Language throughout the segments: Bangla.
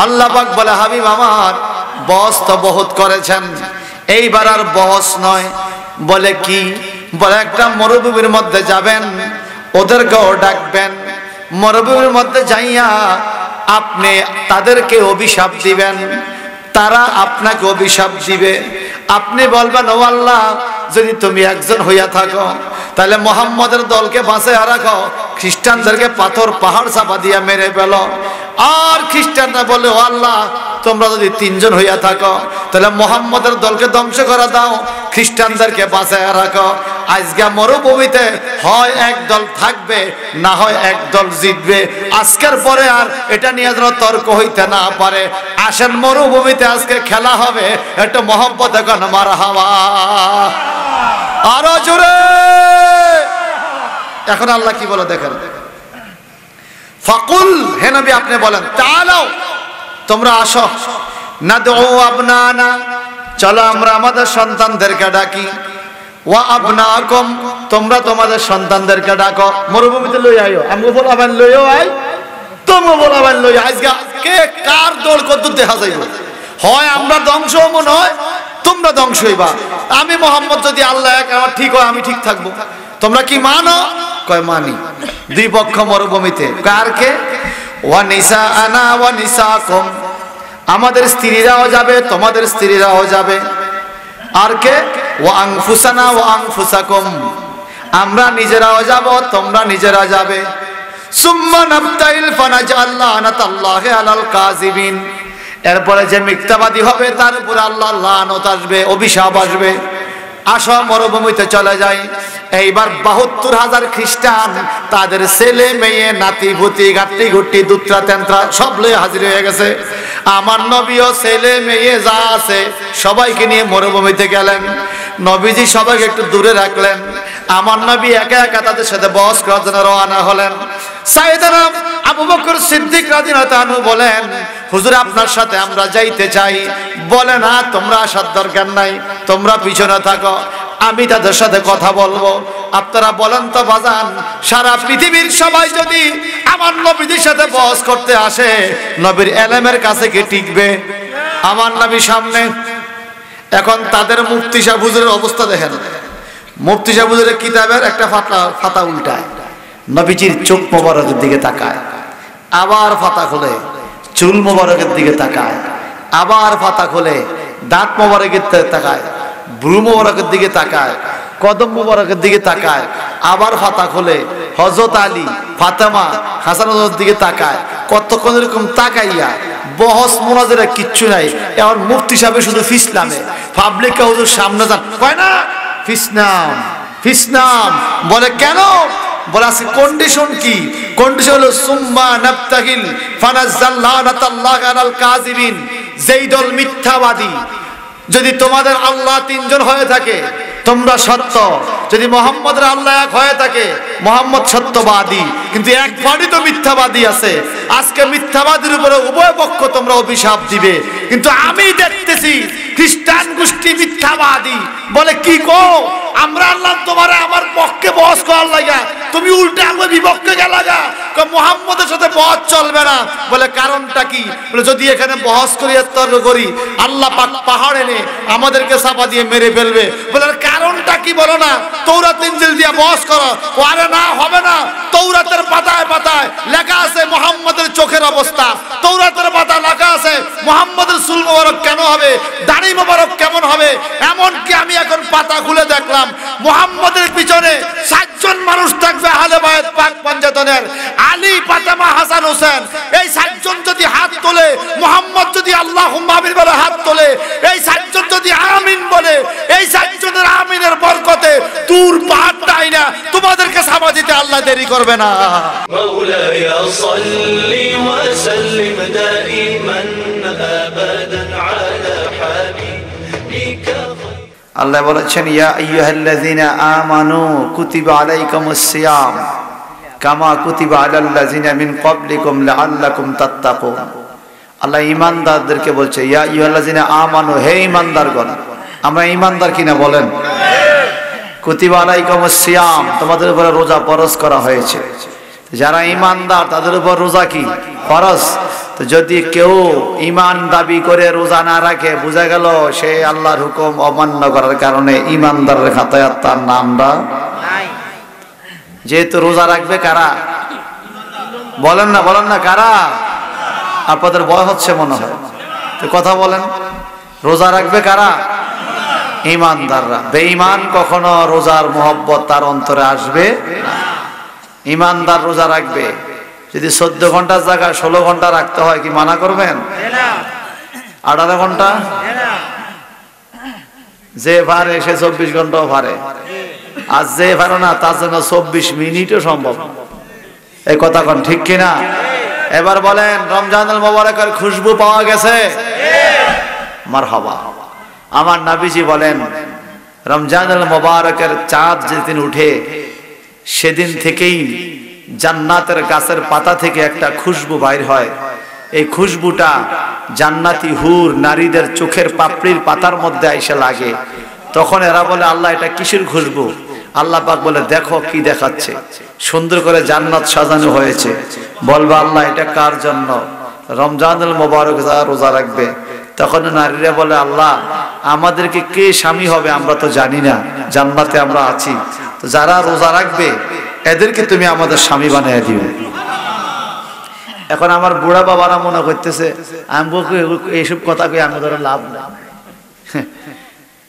আল্লাহ পাক বলে হাবিব আমার বহস তো বহুত করেছেন, এইবার আর বহস নয়। বলে কি? বলে একটা মরুভূমির মধ্যে যাবেন, ওদেরকেও ডাকবেন, মরুভূমির মধ্যে যাইয়া আপনি তাদেরকে অভিশাপ দিবেন, তারা আপনাকে অভিশাপ দিবে। আপনি বলবেন ও আল্লাহ, যদি তুমি একজন হইয়া থাকো তাহলে মুহাম্মদের দলকে বাঁচাইয়া রাখো, খ্রিস্টানদেরকে পাথর পাহাড় চাপা দিয়া মেরে ফেলো। আর খ্রিস্টানরা বলে ও আল্লাহ, তোমরা যদি তিনজন হইয়া থাকো তাহলে মুহাম্মদের দলকে ধ্বংস করে দাও, খ্রিস্টানদেরকে বাঁচাইয়া রাখো। আজকে মরুভূমিতে হয় এক দল থাকবে, না হয় এক দল জিতবে। আজকের পরে আর এটা নিয়ে যেন তর্ক হইতে না পারে। আসেন মরুভূমিতে আজকে খেলা হবে, একটু মহব্বত এখন মারহাবা, আরো জোরে। এখন আল্লাহ কি বলে দেখেন, ফাকুল, হে নবী আপনি বলেন, তাআলাও, তোমরা আসো, নাদউ আবনানা, চলো আমরা আমাদের সন্তানদেরকে ডাকি, ওয়া আবনাকুম, তোমরা তোমাদের সন্তানদেরকে ডাকো। মরুভূমিতে লই আইও, আমগো বলাবেন লইও আই, তোমরা বলাবেন লই। আজকে কে কার দল কত দেখা যাইব, হয় আমরা ধ্বংস মনে হয়, তোমরা ধ্বংস হইবা। আমি মোহাম্মদ যদি আল্লাহ এক, আমার ঠিক হয়, আমি ঠিক থাকবো। তোমরা কি মানো? কয় মানি। দুই পক্ষ মরুভূমিতে, কারকে? ওয়া নিসাআনা ওয়া নিসাকুম, আমাদের স্ত্রীরাও যাবে, তোমাদের স্ত্রীরাও যাবে। আর কে? ওয়া আনফুসানা ওয়া আনফুসাকুম, আমরা নিজেরাও যাব, তোমরা নিজেরা যাবে। সুম্মা নাবতাইল ফানাজাল লানাতাল্লাহি আলাল কাযিবিন, এরপরে যে মিথ্যাবাদী হবে তার উপর আল্লাহর লানত আসবে, অভিশাপ আসবে। আসো মরুভূমিতে চলে যাই। এইবার ৭২,০০০ খ্রিস্টান তাদের ছেলে মেয়ে নাতি ভুতি গাট্টি গুট্টি দুত্রা তেন্ত্রা সব লয়ে হাজির হয়ে গেছে। আমার নবীও ছেলে মেয়ে যা আছে সবাইকে নিয়ে মরুভূমিতে গেলেন। নবীজি সবাইকে একটু দূরে রাখলেন। আমার নবী একা একা তাদের সাথে বহস করার জন্য রওনা হলেন। সাইয়েদনা আবু বকর সিদ্দিক রাদিয়াল্লাহু আনহু বলেন, হুজুর আপনার সাথে আমরা যাইতে চাই। বলে না, তোমরা আসার দরকার নাই, তোমরা পিছনে থাকো, আমি তাদের সাথে কথা বলবো। আপনারা বলেন তো বাজান, সারা পৃথিবীর সবাই যদি আমার নবীর সাথে বহস করতে আসে, নবীর এলেমের কাছে কি টিকবে? আমার নবী সামনে। এখন তাদের মুফতি সাহেব হুজুরের অবস্থা দেখেন। মুফতি সাহেব হুজুরের কিতাবের একটা ফাতা উল্টায়, নবীজির চোখ মোবারকের দিকে তাকায়, আবার ফাতা খুলে চুল মোবারকের দিকে তাকায়, আবার ফাতা খুলে দাঁত মোবারকের দিকে তাকায়, ভ্রু মোবারকের দিকে তাকায়, কদম মোবারকের দিকে তাকায়, আবার ফাতা খুলে হযরত আলী, ফাতেমা, হাসান হুজুরের দিকে তাকায়। কতক্ষণ এরকম তাকাইয়া বহস মুনাজারা কিচ্ছু নাই। এখন মুফতি সাহেব শুধু ফিসলামে, পাবলিককে হুজুর সামনে যান, কয় না ফিসনাম ফিসনাম। বলে কেন? বলে আছে কন্ডিশন কি? কন্ডিশন হলো সুম্মা নাবতাহিল ফানাজ্জাল লানাতাল্লাহি আলাল কাযিবিন, যেই দল মিথ্যাবাদী, যদি তোমাদের আল্লাহ তিনজন হয়ে থাকে তোমরা সত্য, যদি মুহাম্মদের আল্লাহ এক হয়ে থাকে মুহাম্মদ সত্যবাদী, কিন্তু এক পার্টি তো মিথ্যাবাদী আছে। আজকে মিথ্যাবাদীর উপরে উভয় পক্ষ তোমরা অভিশাপ দিবে, কিন্তু আমি দেখতেছি খ্রিস্টান গোষ্ঠী মিথ্যাবাদী। বলে কি কো? আমরা আল্লাহ তোমারে আমার পক্ষে বহস করার লাগা, তুমি উল্টা আমার বিপক্ষে গেলাগা, মুহাম্মদের সাথে বহস চলবে না। বলে কারণটা কি? বলে যদি এখানে বহস করি তর্ক করি, আল্লাহ পাক পাহাড় এনে আমাদেরকে চাপা দিয়ে মেরে ফেলবে। বলে কারণটা কি বলো না? তৌরাত ইনজিল দিয়ে বহস করো। আরে না, হবে না। তৌরাতের পাতায় পাতায় লেখা আছে মুহাম্মদের চোখের অবস্থা, তৌরাতের পাতায় লেখা আছে মুহাম্মদের চুল মোবারক কেন হবে, দাড়ি মোবারক কেমন হবে। এমনকি আমি এখন পাতা খুলে দেখলাম মুহাম্মদের পিছনে 7 জন মানুষ থাকবে আহলে বায়ত পাক পঞ্জাতনের, আলী, ফাতেমা, হাসান, হোসেন। এই 7 জন যদি হাত তোলে, মুহাম্মদ যদি আল্লাহুম্মা আমিন বলে হাত তোলে, এই 7 জন যদি আমিন বলে, এই 7 জনের আমিনের বরকতে দূর পাহাড়টাই না তোমাদেরকে সামা দিতে আল্লাহ দেরি করবে না। মাওলায়া সাল্লি ওয়া সাল্লিম দাইমান আবাদান আলা হাবিবিকা। আল্লাহ বলেছেন, ইয়া আইয়ুহাল্লাযীনা আমানু কুতিবা আলাইকুমুস সিয়াম কামা কুতিবা আলাল্লাযীনা মিন ক্বাবলিকুম লাআল্লাকুম তাত্তাকুন। আল্লাহ ঈমানদারদেরকে বলছে, ইয়া আইয়ুহাল্লাযীনা আমানু, হে ঈমানদারগণ। আমরা ঈমানদার কিনা বলেন? কুতিবা আলাইকুমুস সিয়াম, তোমাদের উপরে রোজা ফরজ করা হয়েছে। যারা ইমানদার তাদের উপর রোজা কি ফরজ। তো যদি কেউ ইমান দাবি করে রোজা না রাখে, বোঝা গেল সে আল্লাহর হুকুম অমান্য করার কারণে ইমানদারের খাতায় তার নামটা নাই। যেহেতু রোজা রাখবে কারা? বলেন না কারা? আপনাদের ভয় হচ্ছে মনে হয়, তো কথা বলেন। রোজা রাখবে কারা? ইমানদাররা। বেঈমান কখনো রোজার মোহব্বত তার অন্তরে আসবে না। ইমানদার রোজা রাখবে। যদি 14 ঘন্টার জায়গায় 16 ঘন্টা রাখতে হয়, কি মানা করবেন? 18 ঘন্টা? যে পারে সে 24 ঘন্টাও পারে, আর যে পারে না তার জন্য 24 মিনিটও সম্ভব। এই কথা কোন ঠিক কিনা? এবার বলেন, রমজানুল মুবারকের খুশবু পাওয়া গেছে? মারহাবা। আমার নবীজি বলেন, রমজানুল মুবারকের চাঁদ যেদিন উঠে সেদিন থেকেই জান্নাতের গাছের পাতা থেকে একটা খুশবু বাইর হয়। এই খুশবুটা জান্নাতি হুর নারীদের চোখের পাপড়ির পাতার মধ্যে এসে লাগে। তখন এরা বলে, আল্লাহ এটা কিসের খুশবু? আল্লাহ পাক বলে, দেখো কি দেখাচ্ছে, সুন্দর করে জান্নাত সাজানো হয়েছে। বলবা, আল্লাহ এটা কার জন্য? রমজানুল মুবারক যারা রোজা রাখবে। তখন নারীরা বলে, আল্লাহ আমাদেরকে কে স্বামী হবে আমরা তো জানি না, জান্নাতে আমরা আছি, তো যারা রোজা রাখবে এদেরকে তুমি আমাদের স্বামী বানিয়ে দিও। এখন আমার বুড়া বাবারা মনে করতেছে, আমি এইসব কথা কই আমাদের লাভ নাই,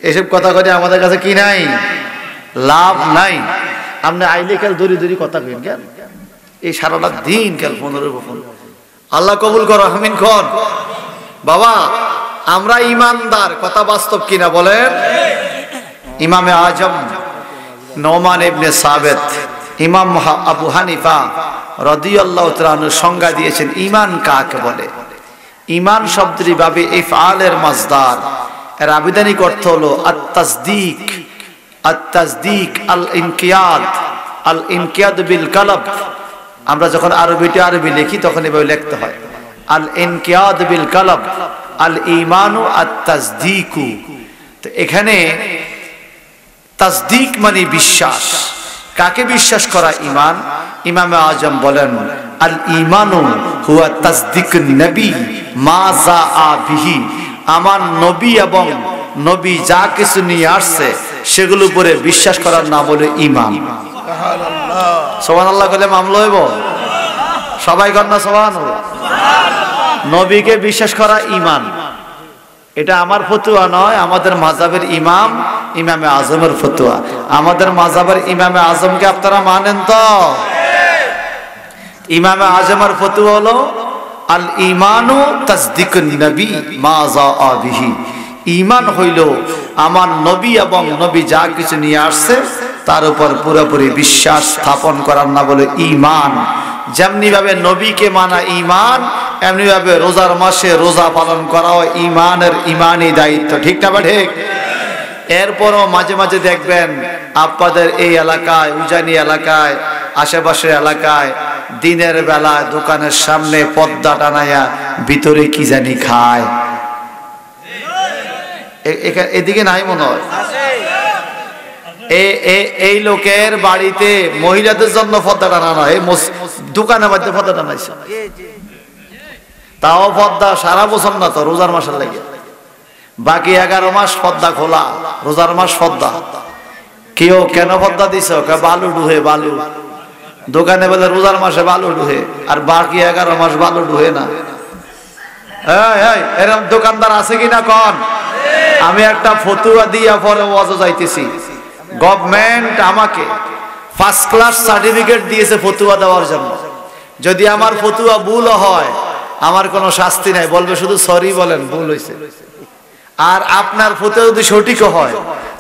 এসব কথা কই আমাদের কাছে কি নাই, লাভ নাই। আপনি আইলে কাল দড়ি কথা কইন কেন? এই সারাটা দিন কাল 15 ফোন। আল্লাহ কবুল করো, আমিন কোন। বাবা আমরা ইমানদার, কথা বাস্তব কিনা বলেন? ইমামে আজম নোমান ইবনে সাবিত, ইমাম আবু হানিফা রাদিয়াল্লাহু তাআলা আনহু সংজ্ঞা দিয়েছেন ঈমান কাকে বলে। ঈমান শব্দটি বাবে ইফআলের মাসদার, এর আবিধানিক অর্থ হলো আত-তাসদীক, আত-তাসদীক আল ইনকিয়াদ বিল কলব। আমরা যখন আরবি লিখি তখন এভাবে লিখতে হয়, আল ইনকিয়াদ বিল কলব আল ঈমানু আত-তাসদীকু। তো এখানে তাসদীক মানে বিশ্বাস। কাকে বিশ্বাস করা ঈমান? ইমামে আজম বলেন, আল ঈমানু হুয়া তাসদীকুন নবী মা জাআ বিহি। আমার নবী এবং নবী যা কিছু নিয়ে আসছে সেগুলোর উপরে বিশ্বাস করার নাম হলো ঈমান। সুবহানাল্লাহ। সুবহানাল্লাহ বলে মামলা হইব? সবাই কর না সুবহানাল্লাহ। নবীকে বিশ্বাস করা ঈমান। এটা আমার ফতোয়া নয়, আমাদের মাযহাবের ইমামে আজমের ফতোয়া। আমাদের মাযহাবের ইমামে আজমকে আপনারা মানেন তো? ইমামে আজমের ফতোয়া হলো আল ঈমানু তাসদীকুন নবী মা জাআ বিহি। ঈমান হইল আমার নবী এবং নবী যা কিছু নিয়ে আসছে তার উপর পুরোপুরি বিশ্বাস স্থাপন করার নাম বলে ঈমান। যেমনি ভাবে নবীকে মানা ঈমান, এমনি ভাবে রোজার মাসে রোজা পালন করাও ঈমানি দায়িত্ব। ঠিক না? ঠিক। এরপরও মাঝে মাঝে দেখবেন আপনাদের এই এলাকায়, উজানি এলাকায়, আশেপাশের এলাকায় দিনের বেলা দোকানের সামনে পর্দা টানায়া ভিতরে কি জানি খায়। এদিকে নাই মনে হয়? এই লোকের বাড়িতে মহিলাদের জন্য পর্দা টানানো হয়, দোকানের মধ্যে পর্দা টানাইছে। তাও পর্দা সারা বছর না, তো রোজার মাসের লাগে। বাকি 11 মাস পর্দা খোলা, রোজার মাস পর্দা। কেউ কেন পর্দা দিছ? বালু ডুহে, বালু দোকানে বলে রোজার মাসে বালু ডুহে, আর বাকি 11 মাস বালু ডুহে না। এরকম দোকানদার আছে কিনা কন? আমি একটা ফতুয়া দিয়া পরে ওয়াজ যাইতেছি, গভর্নমেন্ট আমাকে ফার্স্ট ক্লাস সার্টিফিকেট দিয়েছে ফতুয়া দেওয়ার জন্য। যদি আমার ফতুয়া ভুল হয় আমার কোনো শাস্তি নাই, বলবে শুধু সরি বলেন, ভুল হয়েছে। আর আপনার ফতুয়া যদি সঠিক হয়,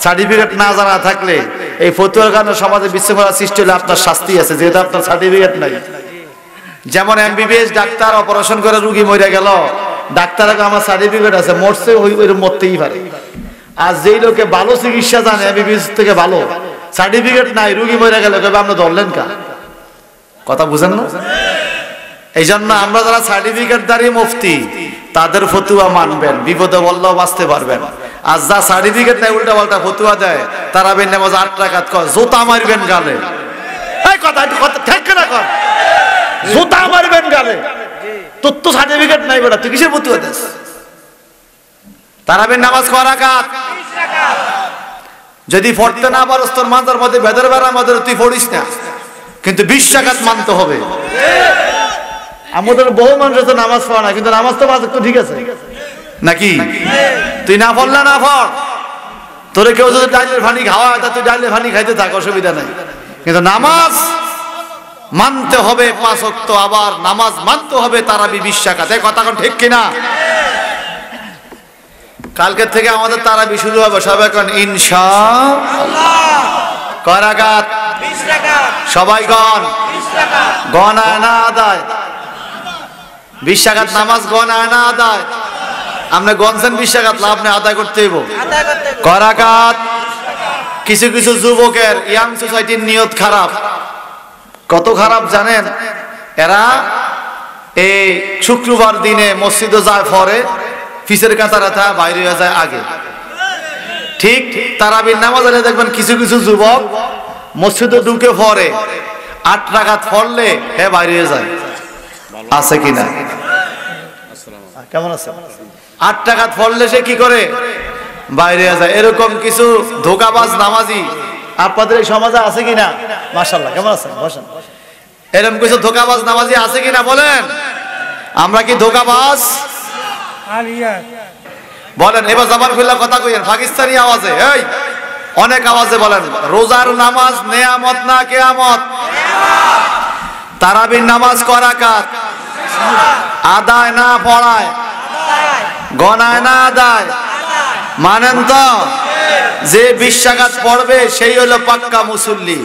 সার্টিফিকেট না জানা থাকলে এই ফতুয়ার কারণে সমাজে বিশৃঙ্খলা সৃষ্টি হলে আপনার শাস্তি আছে, যেহেতু আপনার সার্টিফিকেট নাই। যেমন এমবিবিএস ডাক্তার অপারেশন করে রুগী মরে গেল, ডাক্তারের আমার সার্টিফিকেট আছে, মরছে ওই মরতেই পারে। আর যেই লোকে ভালো চিকিৎসা জানে, এমবিবিএস থেকে ভালো, সার্টিফিকেট নাই, রুগী মরে গেল, আপনি ধরলেন কা? কথা বুঝেন না? এই জন্য আমরা যারা সার্টিফিকেট দাঁড়িয়ে মুফতি, তাদের ফতুয়া মানবেন, বিপদে বললেও বাঁচতে পারবেন। আর যা সার্টিফিকেট নাই উল্টা পাল্টা ফতুয়া দেয়, তারা নামাজ 8 রাকাত করে, জোতা মারবেন গালে। এই কথা ঠিক না কর? মারবেন গালে, তোর তো সার্টিফিকেট নাই বেটা, তুই কিসের প্রতি হতেছ? তারাবির নামাজ কয় রাকাত? যদি পড়তে না পারস তোর মাথার মধ্যে ভেতর বেড়া মধ্যে তুই পড়িস না, কিন্তু 20 রাকাত মানতে হবে। আমাদের বহু মানুষ তো নামাজ পড়ে না, কিন্তু নামাজ তো তো ঠিক আছে নাকি? তুই না পড়লে না পড়, তোরে কেউ যদি ডাইলের পানি খাওয়ায় তা তুই ডাইলের পানি খাইতে থাক, অসুবিধা নাই, কিন্তু নামাজ মানতে হবে 5 ওয়াক্ত, আবার নামাজ মানতে হবে তারাবি 20 রাকাত। এই কথা কোন ঠিক কিনা? কালকে থেকে আমাদের তারাবি শুরু হবে, সবাই এখন ইনশাআল্লাহ। কয় রাকাত? 20 রাকাত। সবাই গণ গণায় না আদায়? 20 রাকাত নামাজ গণায় না আদায়? আপনি গণছেন 20 রাকাত, আপনি আদায় করতে হইব। কয় রাকাত? কিছু কিছু যুবকের ইয়াং সোসাইটির নিয়ত খারাপ। কত খারাপ জানেন? এরা এই শুক্রবার দিনে মসজিদে যায়, পরে ফিসের কাতারে থা বাইরে হয়ে যায় আগে। ঠিক তারাবির নামাজ হলে দেখবেন কিছু কিছু যুবক মসজিদে ঢুকে পরে 8 রাকাত পড়লে হে বাইরে হয়ে যায়। আছে কিনা? কেমন আছে? 8 রাকাত পড়লে সে কি করে? বাইরে হয়ে যায়। এরকম কিছু ধোঁকাবাজ নামাজি আপনাদের এই সমাজে আছে কিনা? মাশাআল্লাহ, কেমন আছেন? বসেন। এরকম কিছু ধোঁকাবাজ নামাজি আছে কিনা বলেন? আমরা কি ধোঁকাবাজ? বলেন এবার জবান খুলে কথা কইেন, পাকিস্তানি আওয়াজে, এই অনেক আওয়াজে বলেন, রোজার নামাজ নেয়ামত না কিয়ামত? তারাবির নামাজ কয় রাকাত? আদায় না পড়ায়? গণায় না আদায়? মানেন তো? যে 20 রাকাত পড়বে সেই হলো পাক্কা মুসল্লি,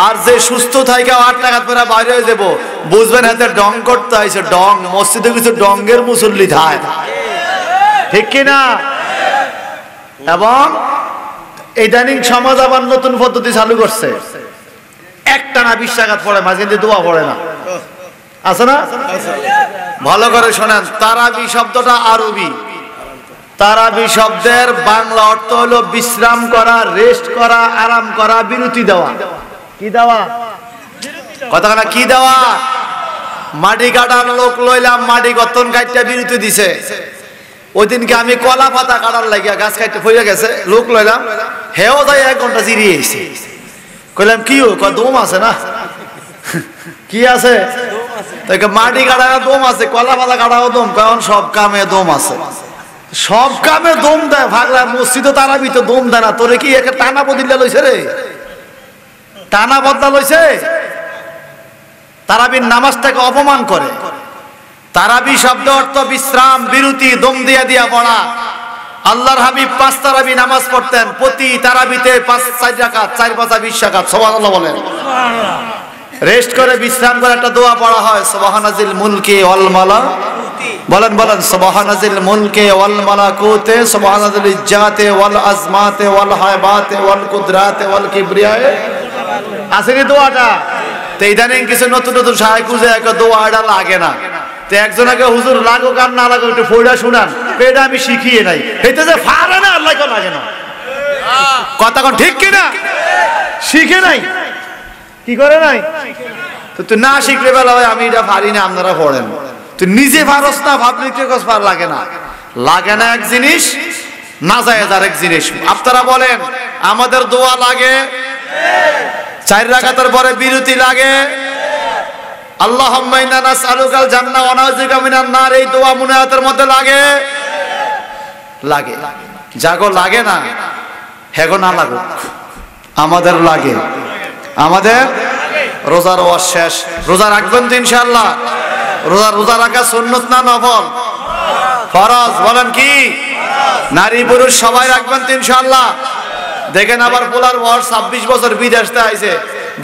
আর যে সুস্থ থাকে 8 রাকাত পরে বাইরে হয়ে যাব, বুঝবেন হাতে ডং করতে হয়েছে। ডং মসজিদে কিছু ডঙ্গের মুসল্লি থাকে, ঠিক কিনা? এবং ইদানিং সমাজ আবার নতুন পদ্ধতি চালু করছে, একটানা 20 রাকাত পড়ে, মাঝে কিন্তু দোয়া পড়ে না, আছে না? ভালো করে শোনেন, তারাবি শব্দটা আরবি। তারাবি শব্দের বাংলা অর্থ হলো বিশ্রাম করা, রেস্ট করা, আরাম করা, বিরতি দেওয়া। কি দেওয়া? কথা না কি দেওয়া? মাটি কাটার লোক লইলাম, মাটি গর্তন কাটতে বিরতি দিছে। ওই দিনকে আমি কলা পাতা কাটার লাগিয়া গাছ কাটতে ফইরে গেছে, লোক লইলাম, হেও যাই 1 ঘন্টা জিরিয়ে এসে কইলাম কি ও? দম আছে না? কি আছে? মাটি কাটার দম আছে, কলা পাতা কাটাও দম, কারণ সব কামে দম আছে। সব কামে দম দেয় ভাগলা, মসজিদে তারাবি তো দম দেয় না। তোরে কি একটা টানা বদলা লইছে রে? টানা বদলা লইছে? তারাবির নামাজটাকে অপমান করে। তারাবি শব্দ অর্থ বিশ্রাম, বিরতি, দম দিয়া দিয়া পড়া। আল্লাহর হাবিব 5 তারাবি নামাজ পড়তেন, প্রতি তারাবিতে 5-4 রাকাত, 4-5 20 রাকাত। সুবহানাল্লাহ বলেন। রেস্ট করে বিশ্রাম করে একটা দোয়া পড়া হয়, সুবহানাজিল মুলকি ওয়াল মালাকুতি। বলেন বলেন, সুবহানাজিল মুলকি ওয়াল মালাকুতি, সুবহানাজিল ইজ্জাতি ওয়াল আজমাতি ওয়াল হায়বাতি ওয়াল কুদরাতি ওয়াল কিবরিয়ায়ে। আসেনি দোয়াটা? তো ইদানিং কিছু নতুন নতুন সাহায্য খুঁজে একটা দোয়াটা লাগে না। তো একজনকে হুজুর লাগো কার না লাগো একটু ফইড়া শুনান, এটা আমি শিখিয়ে নাই, এটা যে পারে না আল্লাহ কেউ লাগে না। কথা কোন ঠিক কিনা? শিখে নাই, কি করে নাই? তো তুই না শিখলে বেলা হয় আমি এটা পারি না, আপনারা পড়েন। তুই নিজে পারস না, ভাবলি পার লাগে না। লাগে না এক জিনিস, না যায় আরেক জিনিস। আপনারা বলেন আমাদের দোয়া লাগে, 4 রাকাতের পরে বিরতি লাগে, আল্লাহুম্মা ইন্না নাসআলুকাল জান্নাহ ওয়া নাউযুবিকা মিনান নার, এই দোয়া মুনাজাতের মধ্যে লাগে? লাগে। জাগো লাগে না, হেগো না লাগুক, আমাদের লাগে। আমাদের রোজার ওয়াজ শেষ। রোজা রাখবেন তো ইনশাআল্লাহ? রোজা রাখা সুন্নাত না নফল? ফরজ। বলেন কি? নারী পুরুষ সবাই রাখবেন তো ইনশাআল্লাহ? দেখেন আবার পোলার বয়স 26 বছর বিদেশতে আইছে,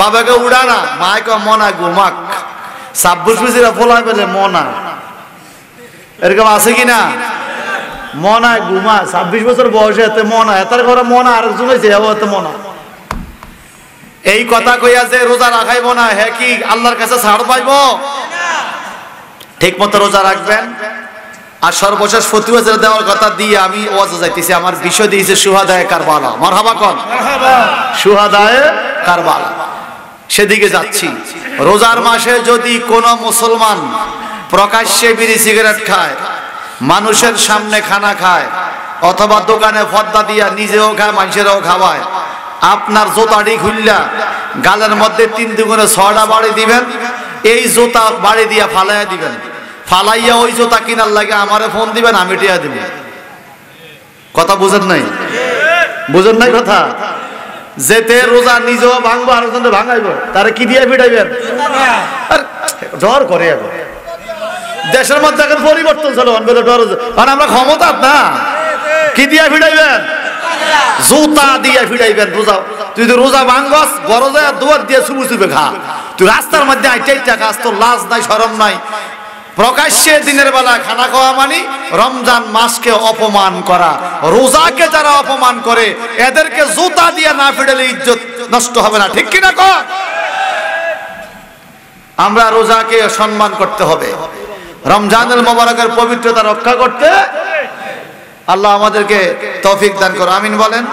বাবাকে উড়া না, মাকে মনা ঘুমাক। 26 বছর পোলা পেলে মনা, এরকম আছে কিনা? মনা ঘুমা, 26 বছর বয়সে এতে মনা, এতার ঘরে মনা আরেকজন হয়েছে এত মনা। এই কথা কইয়া যে রোজা রাখাইব না, হ্যাঁ কি আল্লাহর কাছে ছাড় পাইব? ঠিক মতো রোজা রাখবেন। আর সর্বশেষ ফতুয়া দেওয়ার কথা দিয়ে আমি ওয়াজ যাইতেছি। আমার বিষয় দিয়েছে সুহাদায়ে কারবালা। মারহাবা কোন? সুহাদায়ে কারবালা। সেদিকে যাচ্ছি। রোজার মাসে যদি কোনো মুসলমান প্রকাশ্যে বিড়ি সিগারেট খায়, মানুষের সামনে খানা খায়, অথবা দোকানে পর্দা দিয়া নিজেও খায় মানুষেরাও খাওয়ায়, আপনার জোতাটি খুললা গালের মধ্যে 3 দুগুণে 6টা বাড়ি দিবেন, এই জোতা বাড়ি দিয়া ফালাইয়া দিবেন, ফালাইয়া ওই জোতা কিনার লাগে আমারে ফোন দিবেন, আমি টিয়া দিব। কথা বুঝেন নাই? বুঝেন নাই কথা? যেতে রোজা নিজেও ভাঙবো আর ভাঙাইব, তারা কি দিয়ে ফিটাইবেন? জ্বর করে এখন দেশের মধ্যে এখন পরিবর্তন চলো, আমরা ক্ষমতা না, কি দিয়ে ফিটাইবেন? জুতা দিয়ে ফিটাইবেন। রোজা তুই তো রোজা ভাঙ্গস গরজে দুয়ার দিয়ে চুপে চুপে খা, তুই রাস্তার মধ্যে আইটা খাস, তোর লাজ নাই শরম নাই। প্রকাশ্যে দিনের বেলা খানা খাওয়া মানে রমজান মাসকে অপমান করা। রোজাকে যারা অপমান করে এদেরকে জুতা দিয়ে না ফিটালে ইজ্জত নষ্ট হবে না, ঠিক কিনা কর? আমরা রোজাকে সম্মান করতে হবে, রমজানুল মুবারকের পবিত্রতা রক্ষা করতে আল্লাহ আমাদেরকে তৌফিক দান করুন, আমিন বলেন।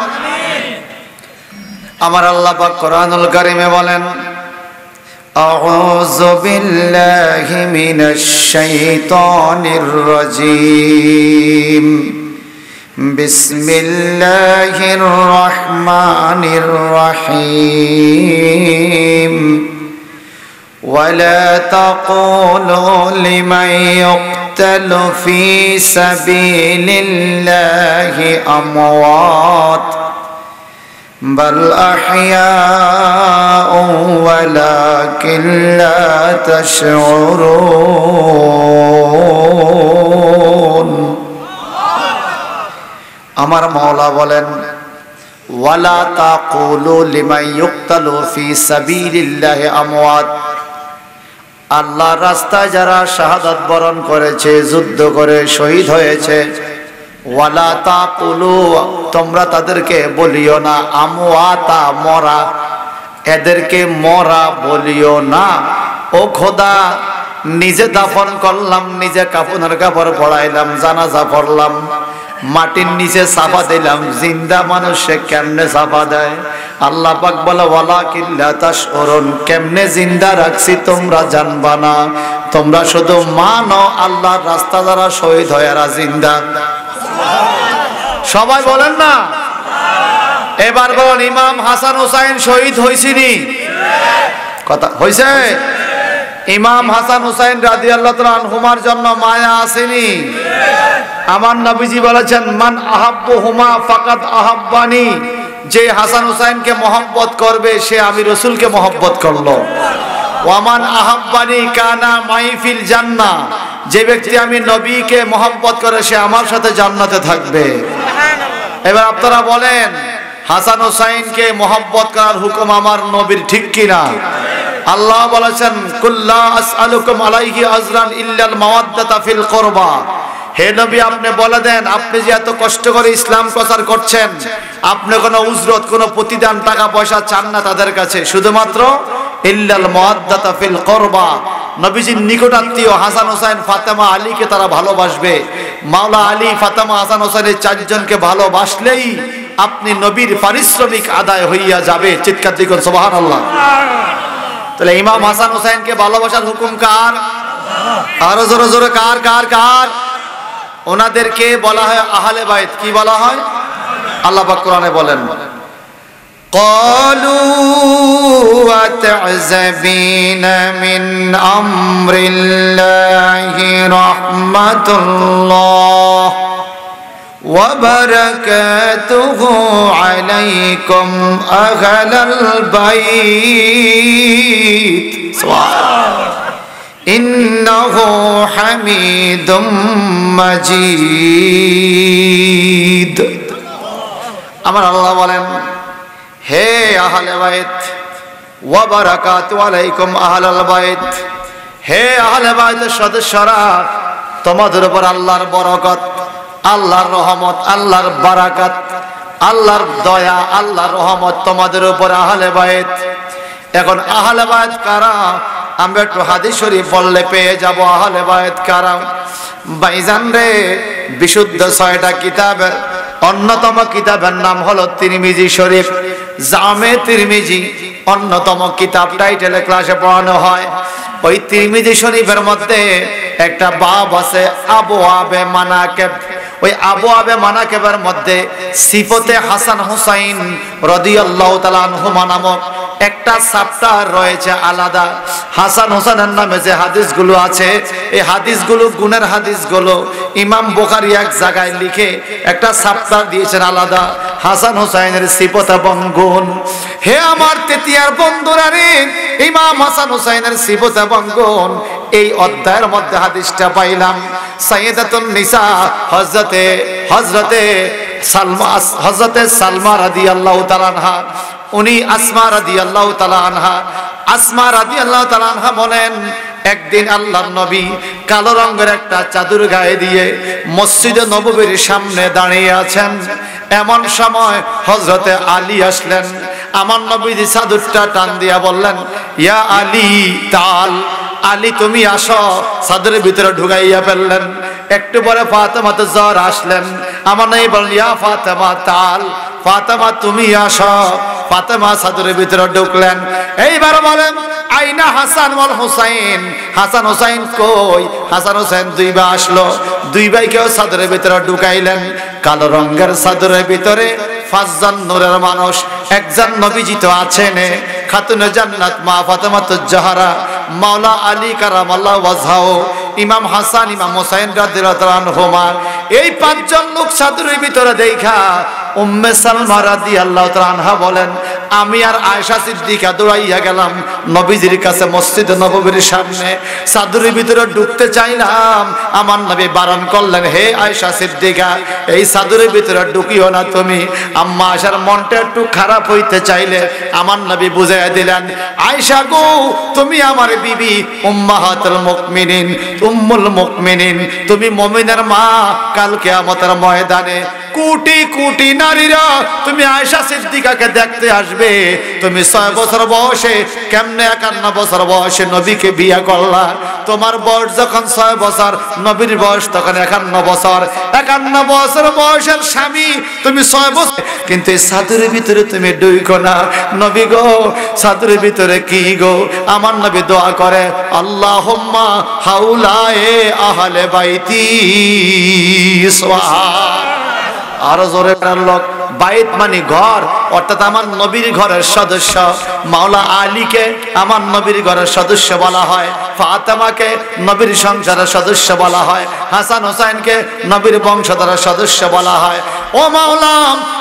আমার আল্লাহ পাক কোরআনুল কারীমে বলেন, আউযু বিল্লাহি মিনাশ শাইতানির রাজীম, বিসমিল্লাহির রহমানির রহিম, ওয়ালা তাকুলু লিমান ইউকতালু ফি সাবিলিল্লাহি আমওয়াত বাল আহইয়াউ ওয়ালাকিন লা তাশউরুন। আমার মাওলা বলেন, ওয়ালা তাকুলু লিমান ইউকতালু ফি সাবিলিল্লাহি আমওয়াত, আল্লাহর রাস্তায় যারা শাহাদাত বরণ করেছে, যুদ্ধ করে শহীদ হয়েছে, ওয়ালা তাকুলু, তোমরা তাদেরকে বলিও না আমওয়াতা, মরা, এদেরকে মরা বলিও না। ও খোদা, নিজে দাফন করলাম, নিজে কাফনের কাপড় পরাইলাম, জানাজা পড়লাম, মাটির নিচে চাপা দিলাম, জিন্দা মানুষে কেমনে চাপা দেয়? আল্লাহ পাক বলে, ওয়ালাকিন লা তাশউরুন, কেমনে জিন্দা রাখছি তোমরা জানবা না, তোমরা শুধু মানো আল্লাহর রাস্তা যারা শহীদ হয় এরা জিন্দা। সবাই বলেন না? এবার বলেন, ইমাম হাসান হুসাইন শহীদ হইছিনি? কথা হইছে? ইমাম হাসান হুসাইন রাদিয়াল্লাহু তাআলা আনহুমার জন্য মায়া আসেনি? আমার নবীজি বলেছেন, মান আহাব্বুহুমা ফাকাদ আহাব্বানি, যে হাসান হুসাইনকে মহব্বত করবে সে আমি রাসূলকে মহব্বত করলো। ওয়ামান আহাব্বানি কানা মাই ফিল জান্নাহ, যে ব্যক্তি আমি নবীকে মহব্বত করে সে আমার সাথে জান্নাতে থাকবে। এবার আপনারা বলেন, হাসান হুসাইনকে মহব্বত করার হুকুম আমার নবীর, ঠিক কিনা? আল্লাহ বলেছেন, কুল্লা আসআলুকুম আলাইহি আজরান ইল্লাল মাওয়াদ্দাতা ফিল কুরবা, হে নবী আপনি বলে দেন, আপনি যে এত কষ্ট করে ইসলাম প্রচার করছেন, আপনি কোনো উজরত, কোনো প্রতিদান, টাকা পয়সা চান না তাদের কাছে, শুধুমাত্র ইল্লাল মাওয়াদ্দাতা ফিল কুরবা, নবীজির নিকটাত্মীয় হাসান হুসাইন ফাতেমা আলীকে তারা ভালোবাসবে। মাওলা আলী ফাতেমা হাসান হুসাইনের 4 জনকে ভালোবাসলেই আপনি নবীর পারিশ্রমিক আদায় হইয়া যাবে। চিৎকার দিয়ে সুবহানাল্লাহ। তাহলে ইমাম হাসান হুসাইনকে ভালোবাসার হুকুম কার? আরো জোরে জোরে কার কার কার? ওনাদেরকে বলা হয় আহলে বাইত। কি বলা হয়? আল্লাহ পাক কোরআনে বলেন, ক্বালু আতা'যাবিনা মিন আমরিল্লাহি রাহমাতুল্লাহ ওয়া বারাকাতুহু আলাইকুম আহলাল বাইত, সুবহানাল্লাহ, ইন্নাহু হামিদুম মাজিদ। আমার আল্লাহ বলেন, হে আহলে বাইত, ওয়া বারাকাতু আলাইকুম আহলাল বাইত, হে আহলে বাইতের সদস্যরা, তোমাদের উপর আল্লাহর বরকত, আল্লাহর রহমত, আল্লাহর বারাকাত, আল্লাহর দয়া, আল্লাহর রহমত তোমাদের উপর আহলে বাইত। এখন আহলে বাইত কারা? আমরা একটু হাদিস শরীফ বললে পেয়ে যাব আহলে বাইত কারা। ভাইজান রে, বিশুদ্ধ 6টা কিতাবের অন্যতম কিতাবের নাম হলো তিরমিজি শরীফ। জামে তিরমিজি অন্যতম কিতাব টাইটেলে ক্লাসে পড়ানো হয়। ওই তিরমিজি শরীফের মধ্যে একটা বাব আছে আবওয়াবে মানাকিব। ওই আবওয়াবে মানাকিবের মধ্যে সিফতে হাসান হুসাইন রাদিয়াল্লাহু তাআলা আনহুমা নামক একটা চ্যাপ্টার রয়েছে আলাদা। হাসান হুসাইনের নামে যে হাদিসগুলো আছে, এই হাদিসগুলো গুণের হাদিসগুলো ইমাম বুখারী এক জায়গায় লিখে একটা চ্যাপ্টার দিয়েছেন আলাদা, হাসান হুসাইনের সিফত এবং গুণ। হে আমার তেতিয়ার বন্ধুরা রে, ইমাম হাসান হুসাইনের সিফত এবং গুণ এই অধ্যায়ের মধ্যে হাদিসটা পাইলাম। সাইয়্যিদাতুন নিসা হযরতে সালমা রাদিয়াল্লাহু তাআলা আনহা, উনি আসমা রাদিয়াল্লাহু তাআলা আনহা, আসমা রাদিয়াল্লাহু তাআলা আনহা বলেন, একদিন আল্লাহর নবী কালো রঙের একটা চাদর গায়ে দিয়ে মসজিদে নববীর সামনে দাঁড়িয়ে আছেন। এমন সময় হযরতে আলী আসলেন। আমার নবীজি চাদরটা টান দিয়া বললেন, ইয়া আলী তাল, আলী তুমি আসো। চাদরের ভিতরে ঢুকাইয়া ফেললেন। একটু পরে ফাতেমা তো জ্বর আসলেন। আমার নবী বললেন, ইয়া ফাতেমা তাল, ফাতেমা তুমি আসো। ফাতেমা চাদরের ভিতরে ঢুকলেন। এইবার বলেন, আইনা হাসান ওয়াল হুসাইন, হাসান হুসাইন কই? হাসান হুসাইন দুই ভাই আসলো, দুই ভাইকেও চাদরের ভিতরে ঢুকাইলেন। কালো রঙের চাদরের ভিতরে পাঁচজন নূরের মানুষ, একজন নবীজি তো আছেন, খাতুনে জান্নাত মা ফাতেমাতুজ জাহরা, মাওলা আলী কারামাল্লাহু ওয়াজহাহু, ইমাম হাসান, ইমাম হুসাইন রাদিয়াল্লাহু তাআলা আনহুমা। এই পাঁচজন লোক চাদরের ভিতরে দেখা উম্মে সালমা রাদিয়াল্লাহু তাআলা আনহা বলেন, আমি আর আয়েশা সিদ্দিকা দৌড়াইয়া গেলাম নবীজির কাছে মসজিদে নববীর সামনে। চাদরের ভিতরে ঢুকতে চাইলাম, আমার নবী বারণ করলেন, হে আয়েশা সিদ্দিকা, এই চাদরের ভিতরে ঢুকিও না তুমি। আম্মা আয়েশার মনটা একটু খারাপ হইতে চাইলে আমার নবী বুঝাইয়া দিলেন, আয়েশা গো, তুমি আমার বিবি, উম্মাহাতুল মুমিনিন, উম্মুল মুমিনিন, তুমি মুমিনের মা। কাল কিয়ামতের ময়দানে কোটি কোটি নারীরা তুমি আয়েশা সিদ্দিকাকে দেখতে আসবে। তুমি 6 বছর বয়সে কেমনে 51 বছর বয়সে নবীকে বিয়ে করলা? তোমার বয়স যখন 6 বছর, নবীর বয়স তখন 51 বছর। 51 বছর বয়সের স্বামী তুমি 6 বছর, কিন্তু এই চাদরের ভিতরে তুমি ঢুকো না। নবী গো, চাদরের ভিতরে কি গো? আমার নবী দোয়া করে, আল্লাহুম্মা হাউলায়ে আহলে বাইতি সুবহান। আরো জোরে লোক, বাইত মানে ঘর, অর্থাৎ আমার নবীর ঘরের সদস্য। মাওলা আলীকে আমার নবীর ঘরের সদস্য বলা হয়, ফাতেমাকে নবীর সংসারের সদস্য বলা হয়, হাসান হোসেনকে নবীর বংশধরের সদস্য বলা হয়। ও মাওলা,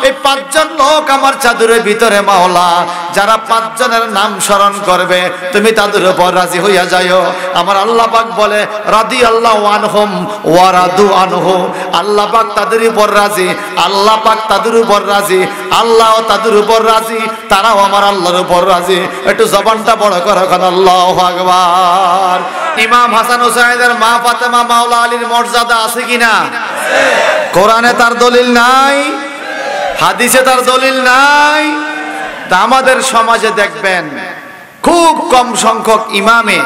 এই পাঁচজন লোক আমার চাদরের ভিতরে মাওলা, যারা পাঁচজনের নাম স্মরণ করবে তুমি তাদের উপর রাজি হইয়া যাও। আমার আল্লাহ পাক বলে, রাদিয়াল্লাহু আনহুম ওয়া রাদু আনহু, আল্লাহ পাক তাদের উপর রাজি, আল্লাহ পাক তাদের উপর রাজি, আল্লাহ তাদের উপর রাজি, তারাও আমার আল্লাহর উপর রাজি। একটু জবানটা বড় করে এখন আল্লাহু আকবার। ইমাম হাসান হুসাইনের মা ফাতেমা মাওলা আলীর মর্যাদা আছে কিনা? কোরআনে তার দলিল নাই, হাদিসে তার দলিল নাই। তা আমাদের সমাজে দেখবেন খুব কম সংখ্যক ইমামে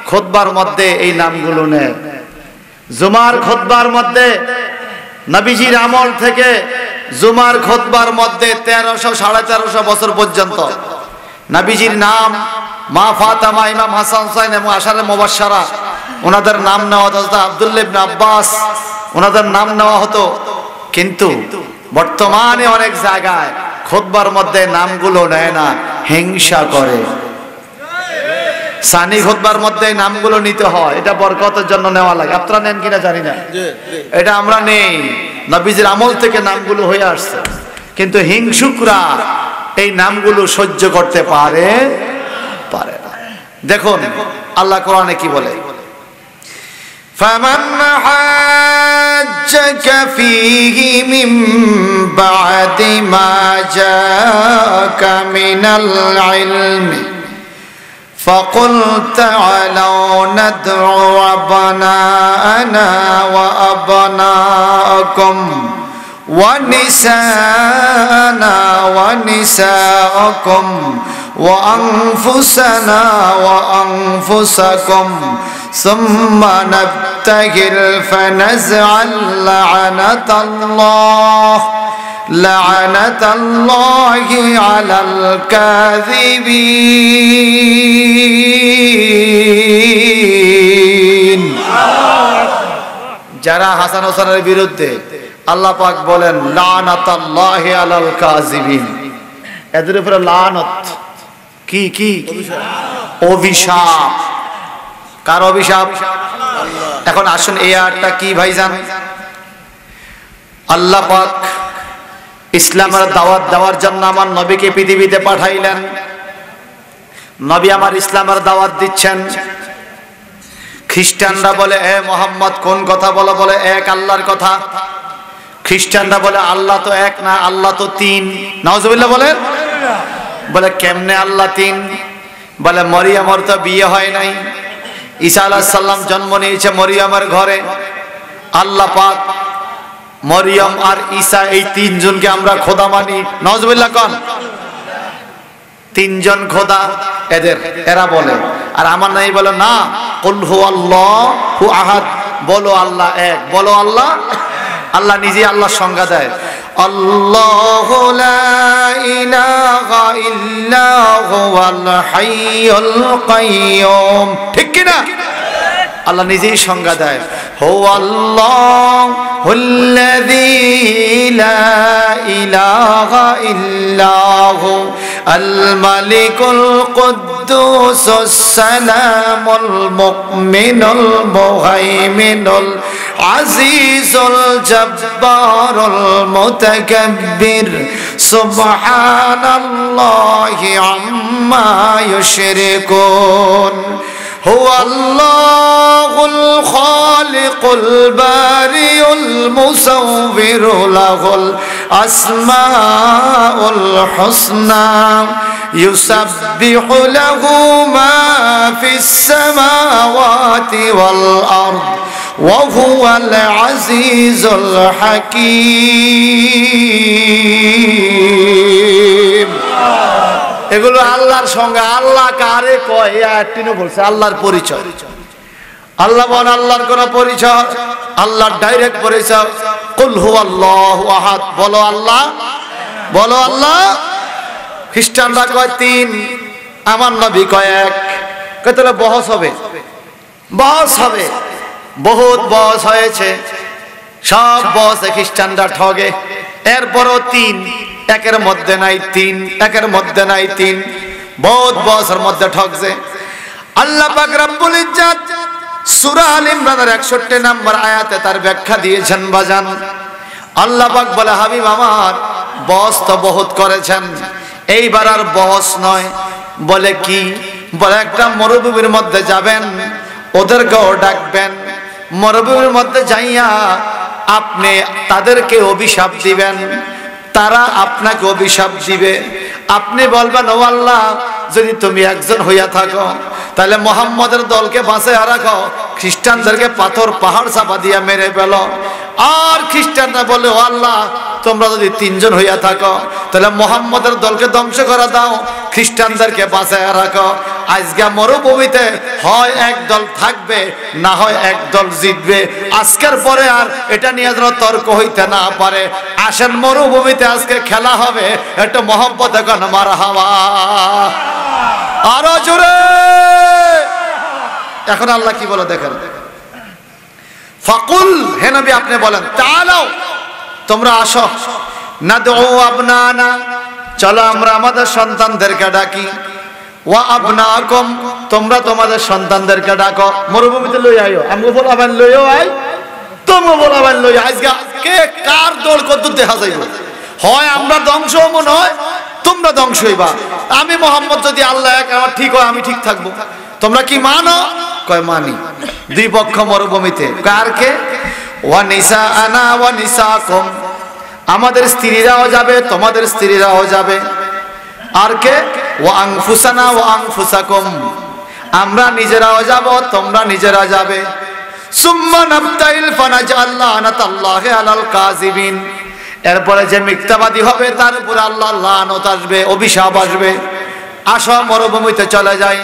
খুতবার মধ্যে এই নামগুলো নেয়। জুমার খুতবার মধ্যে নবীজির আমল থেকে জুমার খুতবার মধ্যে 1300 1350 বছর পর্যন্ত নবীজির নাম, মা ফাতেমা, ইমাম হাসান হুসাইন এবং আশারে মুবাশশারা, ওনাদের নাম নেওয়া হতো। আব্দুল্লাহ ইবনে আব্বাস, ওনাদের নাম নেওয়া হতো। কিন্তু বর্তমানে অনেক জায়গায় খুতবার মধ্যে নামগুলো নেয় না, হিংসা করে। সানি খুতবার মধ্যে নামগুলো নিতে হয়, এটা বরকতের জন্য নেওয়া লাগে। আপনারা নেন কিনা জানি না, এটা আমরা নেই। নবীজির আমল থেকে নামগুলো হয়ে আসছে, কিন্তু হিংসুকরা এই নামগুলো সহ্য করতে পারে না। দেখুন আল্লাহ কোরআনে কি বলে, فمن حاجك فيه من بعد ما جاءك من العلم فقل تعالوا ندعو أبناءنا وأبناءكم ونساءنا ونساءكم وأنفسنا وأنفسكم ثم نبتهل فنجعل لعنة الله লা'নাতাল্লাহি আলাল কাযিবিন। যারা হাসান হোসেনের বিরুদ্ধে, আল্লাহ পাক বলেন লা'নাতাল্লাহি আলাল কাযিবিন, এদের উপরে লানত। কি কি অভিশাপ? কার অভিশাপ? এখন আসুন এই আয়াতটা কি ভাইজান? আল্লাহ পাক ইসলামের দাওয়াত দেওয়ার জন্য আমার নবীকে পৃথিবীতে পাঠাইলেন। নবী আমার ইসলামের দাওয়াত দিচ্ছেন। খ্রিস্টানরা বলে এ মোহাম্মদ কোন কথা বলো? বলে এক আল্লাহর কথা। খ্রিস্টানরা বলে আল্লাহ তো এক না, আল্লাহ তো তিন। নাউজুবিল্লাহ বলেন। বলে কেমনে আল্লাহ তিন? বলে মরিয়মের তো বিয়ে হয় নাই, ঈসা আলাইহিস সালাম জন্ম নিয়েছে মরিয়মের ঘরে। আল্লাহ পাক মরিয়ম আর ঈসা এই তিনজনকে আমরা খোদা মানি। নাউজুবিল্লাহ কোন? তিনজন খোদা এদের, এরা বলে। আর আমার নাই বলে না, কুল হুয়াল্লাহু আহাদ, বলো আল্লাহ এক, বলো আল্লাহ। আল্লাহ নিজে আল্লাহ সংজ্ঞা দেয়, আল্লাহু লা ইলাহা ইল্লা হুয়াল হাইয়ুল কাইয়্যুম। ঠিক কি না? আল্লাহ নিজেই সংজ্ঞা দেয়, হুয়াল্লাহুল্লাযী লা ইলাহা ইল্লা হু আল মালিকুল কুদ্দুসুস সালামুল মুমিনুল মুহাইমিনুল আজিজুল জব্বারুল মুতাকাব্বির সুবহানাল্লাহি আম্মা ইউশরিকুন। هو الله الخالق البارئ المصور له الأسماء الحسنى يسبح له ما في السماوات والأرض وهو العزيز الحكيم। এগুলো আল্লাহর সঙ্গে। আল্লাহ কারে কয়? তিনও বলছে আল্লাহর পরিচয়। আল্লাহ বলেন আল্লাহর কোন পরিচয়? আল্লাহর ডাইরেক্ট পরিচয়, কুল হুয়াল্লাহু আহাদ, বলো আল্লাহ, বলো আল্লাহ। খ্রিস্টানরা কয় তিন, আমার নবী কয় এক। কয় তাহলে বহস হবে, বহস হবে। বহুত বহস হয়েছে, সব বহসে খ্রিস্টানরা ঠগে। এরপরও তিন, একের মধ্যে নাই তিন, একের মধ্যে নাই তিন, বহুত বছর মধ্যে ঠকছে। আল্লাহ পাক রব্বুল ইজ্জত সূরা আল ইমরানের 61 নম্বর আয়াতে তার ব্যাখ্যা দিয়েছেন বাজান। আল্লাহ পাক বলে হাবিব আমার বহস তো বহুত করেছেন, এইবার আর বহস নয়। বলে কি? বলে একটা মরুভূমির মধ্যে যাবেন, ওদেরকেও ডাকবেন, মরুভূমির মধ্যে যাইয়া আপনি তাদেরকে অভিশাপ দিবেন, তারা আপনাকে অভিশাপ দিবে। আপনি বলবেন ও আল্লাহ, যদি তুমি একজন হইয়া থাকো তাহলে মুহাম্মদের দলকে বাঁচাইয়া রাখো, খ্রিস্টানদেরকে পাথর পাহাড় চাপা দিয়া মেরে ফেলো। আর খ্রিস্টানরা বলে ও আল্লাহ, তোমরা যদি তিনজন হইয়া থাকো তাহলে মুহাম্মদের দলকে ধ্বংস করে দাও, খ্রিস্টানদেরকে বাঁচাইয়া রাখো। আজকে মরুভূমিতে হয় এক দল থাকবে, না হয় এক দল জিতবে। আজকের পরে আর এটা নিয়ে যেন তর্ক হইতে না পারে। আসেন মরুভূমিতে আজকে খেলা হবে, একটা মহব্বত এখন মারহাবা, আরো জোরে। এখন আল্লাহ কি বলে দেখেন, ফাকুল, হে নবী আপনি বলেন, তাআলাও, তোমরা আসো, নাদউ আবনানা, চলো আমরা আমাদের সন্তানদেরকে ডাকি, ওয়া আবনাকুম, তোমরা তোমাদের সন্তানদেরকে ডাকো। মরুভূমিতে লই আইও, আমগো বলাবেন লইও আই, তোমরা বলাবেন লই। আজকে কে কার দল কত দেখা যাইব? হয় আমরা ধ্বংস হবো, নয় তোমরা ধ্বংস হইবা। আমি মোহাম্মদ যদি আল্লাহ এক, আমার ঠিক হয়, আমি ঠিক থাকবো। তোমরা কি মানো? কয় মানি। দুই পক্ষ মরুভূমিতে, কারকে? ওয়া নিসাআনা ওয়া নিসাকুম, আমাদের স্ত্রীরাও যাবে, তোমাদের স্ত্রীরাও যাবে। আর কে? ওয়া আনফুসানা ওয়া আনফুসাকুম, আমরা নিজেরাও যাব, তোমরা নিজেরা যাবে। সুম্মা নাবতাইল ফানাজআল লানাতাল্লাহি আলাল কাযিবিন, এরপরে যে মিথ্যাবাদী হবে তার উপর আল্লাহ লানত আসবে, অভিশাপ আসবে। আসো মরুভূমিতে চলে যাই।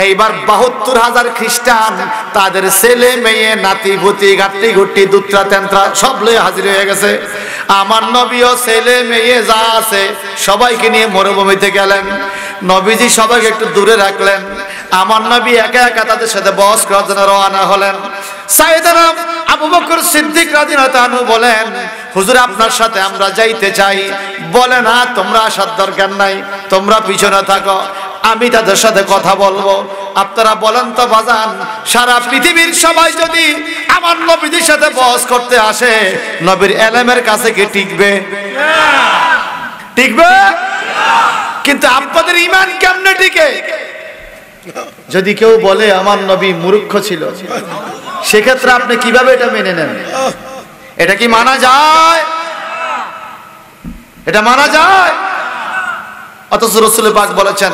এইবার ৭২,০০০ খ্রিস্টান তাদের ছেলে মেয়ে নাতি ভুতি গাট্টি গুট্টি দুত্রা তেন্ত্রা সব লয়ে হাজির হয়ে গেছে। আমার নবীও ছেলে মেয়ে যা আছে সবাইকে নিয়ে মরুভূমিতে গেলেন। নবীজি সবাইকে একটু দূরে রাখলেন। আমার নবী একা একা তাদের সাথে বস করার জন্য রওনা হলেন। সাইয়েদনা আবু বকর সিদ্দিক রাদিয়াল্লাহু আনহু বলেন, হুজুর আপনার সাথে আমরা যাইতে চাই। বলে না, তোমরা আসার দরকার নাই, তোমরা পিছনে থাকো, আমি তাদের সাথে কথা বলবো। আপনারা বলেন তো বাজান, সারা পৃথিবীর সবাই যদি আমার নবীর সাথে বস করতে আসে, নবীর এলেমের কাছে কি টিকবে? টিকবে? কিন্তু আপনাদের ঈমান কেমনে টিকে? যদি কেউ বলে আমার নবী মূর্খ ছিল, সেক্ষেত্রে আপনি কিভাবে এটা মেনে নেন? এটা কি মানা যায়? এটা মানা যায়? অথচ রাসূল পাক বলেছেন,